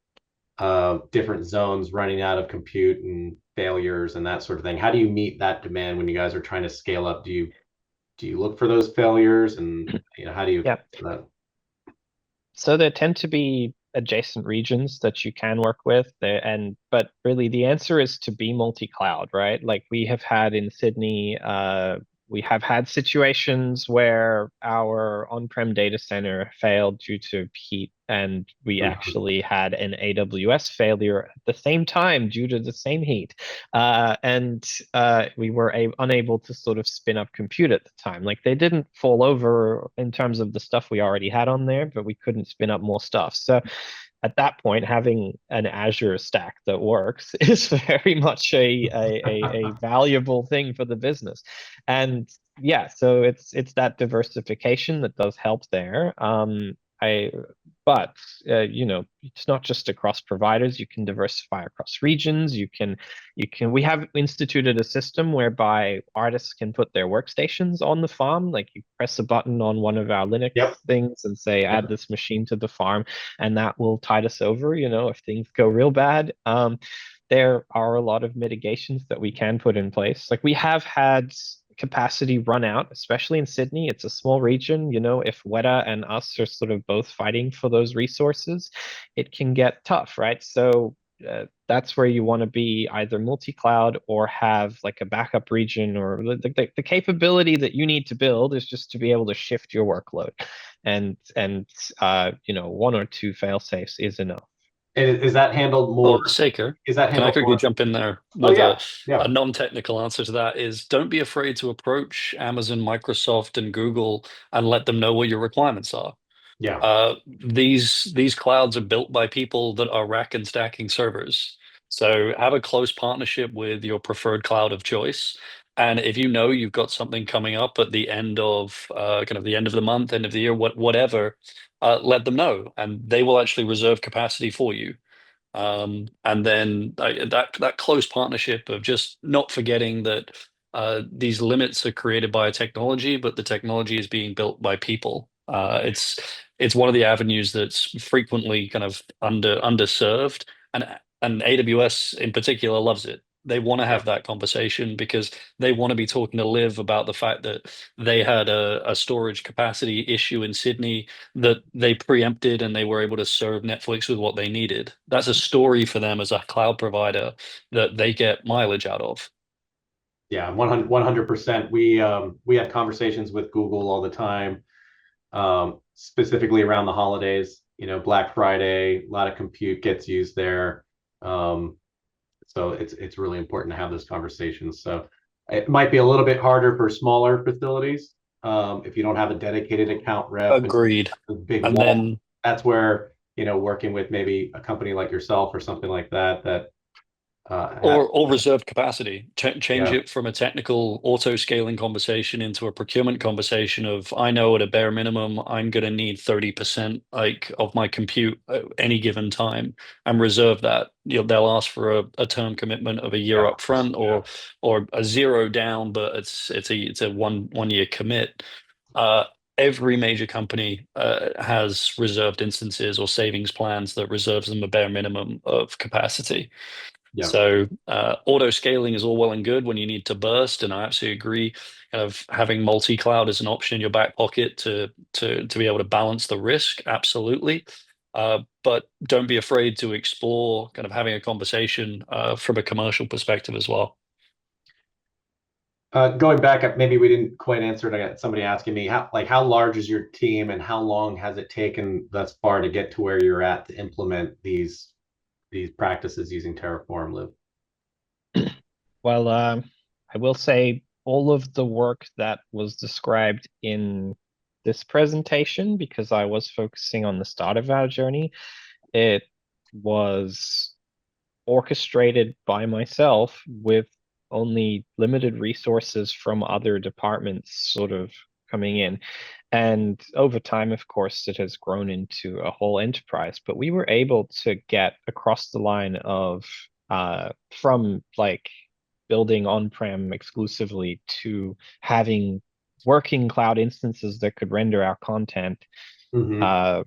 different zones running out of compute and failures and that sort of thing. How do you meet that demand when you guys are trying to scale up? Do you look for those failures, and how do you do that? So there tend to be adjacent regions that you can work with there, but really the answer is to be multi-cloud, right? Like we have had in Sydney, we have had situations where our on-prem data center failed due to heat, and we actually had an AWS failure at the same time due to the same heat. We were unable to sort of spin up compute at the time. Like they didn't fall over in terms of the stuff we already had on there, but we couldn't spin up more stuff. So at that point, having an Azure stack that works is very much a valuable thing for the business. And so it's that diversification that does help there. But it's not just across providers. You can diversify across regions. We have instituted a system whereby artists can put their workstations on the farm. Like you press a button on one of our Linux things and say, add this machine to the farm, and that will tide us over, if things go real bad. There are a lot of mitigations that we can put in place. Like we have had capacity run out, especially in Sydney. It's a small region. If Weta and us are sort of both fighting for those resources, it can get tough, right? So that's where you want to be either multi-cloud or have like a backup region, or the capability that you need to build is just to be able to shift your workload, and one or two fail safes is enough. Is that handled more? Saker, is that can I quickly jump in there with a non-technical answer to that? Is don't be afraid to approach Amazon, Microsoft, and Google and let them know what your requirements are. These clouds are built by people that are rack and stacking servers. So have a close partnership with your preferred cloud of choice. And if you know you've got something coming up at the end of kind of the end of the month, end of the year, whatever, let them know, and they will actually reserve capacity for you. And then that close partnership of just not forgetting that these limits are created by a technology, but the technology is being built by people. It's one of the avenues that's frequently kind of underserved, and AWS in particular loves it. They want to have that conversation because they want to be talking to Liv about the fact that they had a storage capacity issue in Sydney that they preempted and they were able to serve Netflix with what they needed. That's a story for them as a cloud provider that they get mileage out of. Yeah, 100%. We had conversations with Google all the time, specifically around the holidays. Black Friday, a lot of compute gets used there. So it's really important to have those conversations. So it might be a little bit harder for smaller facilities, if you don't have a dedicated account rep and Agreed. a big And wall. then That's where, working with maybe a company like yourself or something like that or reserved capacity. Change yeah, it from a technical auto scaling conversation into a procurement conversation of I know at a bare minimum I'm going to need 30% like of my compute at any given time, and reserve that. They'll ask for a term commitment of a year yeah, up front or a zero down, but it's a one year commit. Uh, every major company has reserved instances or savings plans that reserves them a bare minimum of capacity. yeah. So auto scaling is all well and good when you need to burst, and I absolutely agree. Kind of having multi-cloud as an option in your back pocket to be able to balance the risk, absolutely. But don't be afraid to explore kind of having a conversation from a commercial perspective as well. Going back, maybe we didn't quite answer it. I got somebody asking me how large is your team and how long has it taken thus far to get to where you're at to implement these practices using Terraform, Liv? Well, I will say all of the work that was described in this presentation, because I was focusing on the start of our journey, it was orchestrated by myself with only limited resources from other departments sort of coming in. And over time, of course, it has grown into a whole enterprise, but we were able to get across the line of from like building on-prem exclusively to having working cloud instances that could render our content Mm-hmm.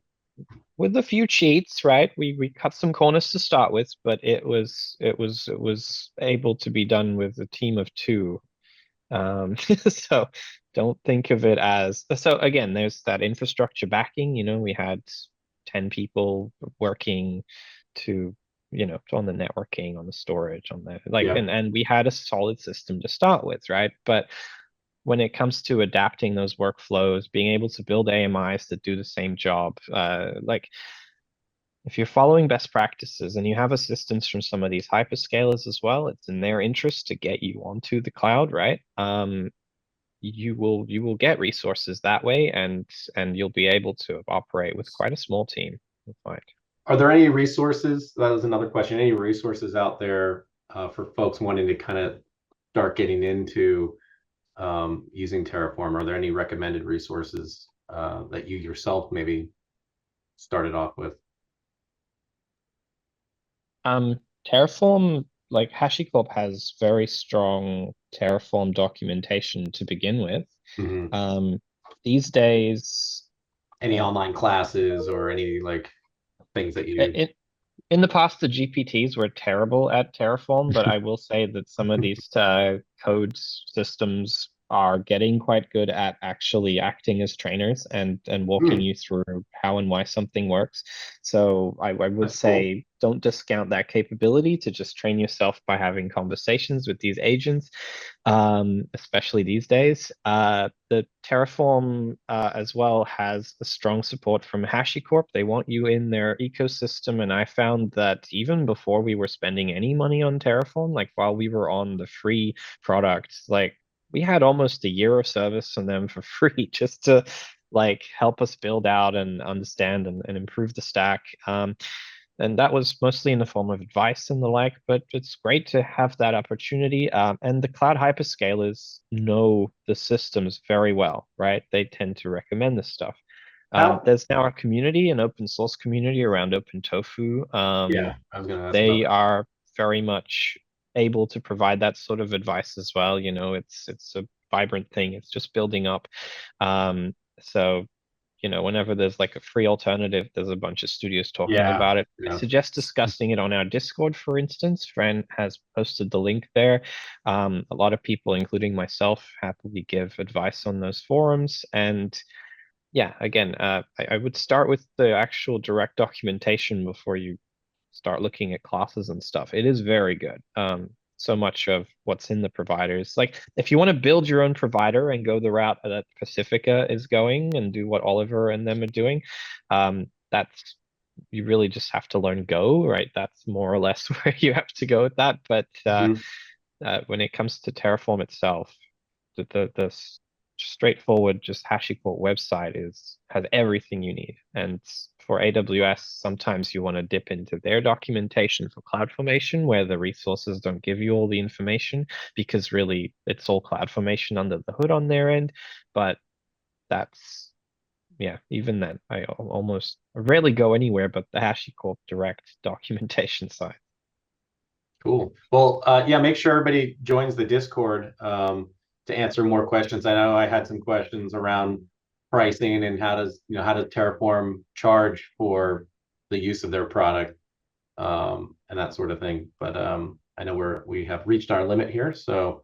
with a few cheats, right? We cut some corners to start with, but it was able to be done with a team of two. So don't think of it as so again, there's that infrastructure backing, we had 10 people working to, on the networking, on the storage, on the Yeah. and we had a solid system to start with, right? But when it comes to adapting those workflows, being able to build AMIs that do the same job, like if you're following best practices and you have assistance from some of these hyperscalers as well, it's in their interest to get you onto the cloud, right? You will get resources that way, and you'll be able to operate with quite a small team. You'll find. Are there any resources? That was another question. Any resources out there for folks wanting to kind of start getting into using Terraform? Are there any recommended resources that you yourself maybe started off with? Terraform, like HashiCorp has very strong Terraform documentation to begin with. Mm-hmm. These days, Any online classes or any things that you in the past, the GPTs were terrible at Terraform, but I will say that some of these code systems are getting quite good at actually acting as trainers and walking you through how and why something works. So I would That's say don't discount that capability to just train yourself by having conversations with these agents, especially these days. The Terraform as well has a strong support from HashiCorp. They want you in their ecosystem, and I found that even before we were spending any money on Terraform, like while we were on the free product, like we had almost a year of service from them for free just to like help us build out and understand and improve the stack. And that was mostly in the form of advice and the like, but it's great to have that opportunity. And the cloud hyperscalers know the systems very well, right? They tend to recommend this stuff. There's now a community, an open source community around OpenTofu. Yeah, I was gonna ask They about that. are very much able to provide that sort of advice as well. You know, it's a vibrant thing. It's just building up. So, you know, whenever there's like a free alternative, there's a bunch of studios talking Yeah, about it. I yeah. suggest discussing it on our Discord, for instance. Fran has posted the link there. A lot of people, including myself, happily give advice on those forums. And yeah, again, I would start with the actual direct documentation before you start looking at classes and stuff. It is very good. So much of what's in the providers, like if you want to build your own provider and go the route that Pacifica is going and do what Oliver and them are doing, that's you really just have to learn Go, right? That's more or less where you have to go with that. But when it comes to Terraform itself, the straightforward just HashiCorp website has everything you need. And for AWS, sometimes you want to dip into their documentation for CloudFormation, where the resources don't give you all the information, because really it's all CloudFormation under the hood on their end. But that's, yeah, even then, I almost rarely go anywhere but the HashiCorp direct documentation site. Cool. Well, yeah, make sure everybody joins the Discord to answer more questions. I know I had some questions around pricing and how does Terraform charge for the use of their product and that sort of thing. But I know we have reached our limit here, so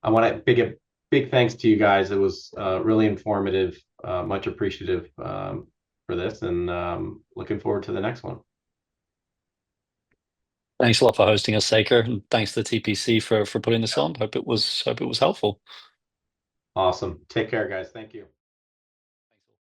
I want to big thanks to you guys. It was really informative, much appreciative for this, and looking forward to the next one. Thanks a lot for hosting us, Saker, and thanks to the TPC for putting this on. Hope it was helpful. Awesome. Take care, guys. Thank you.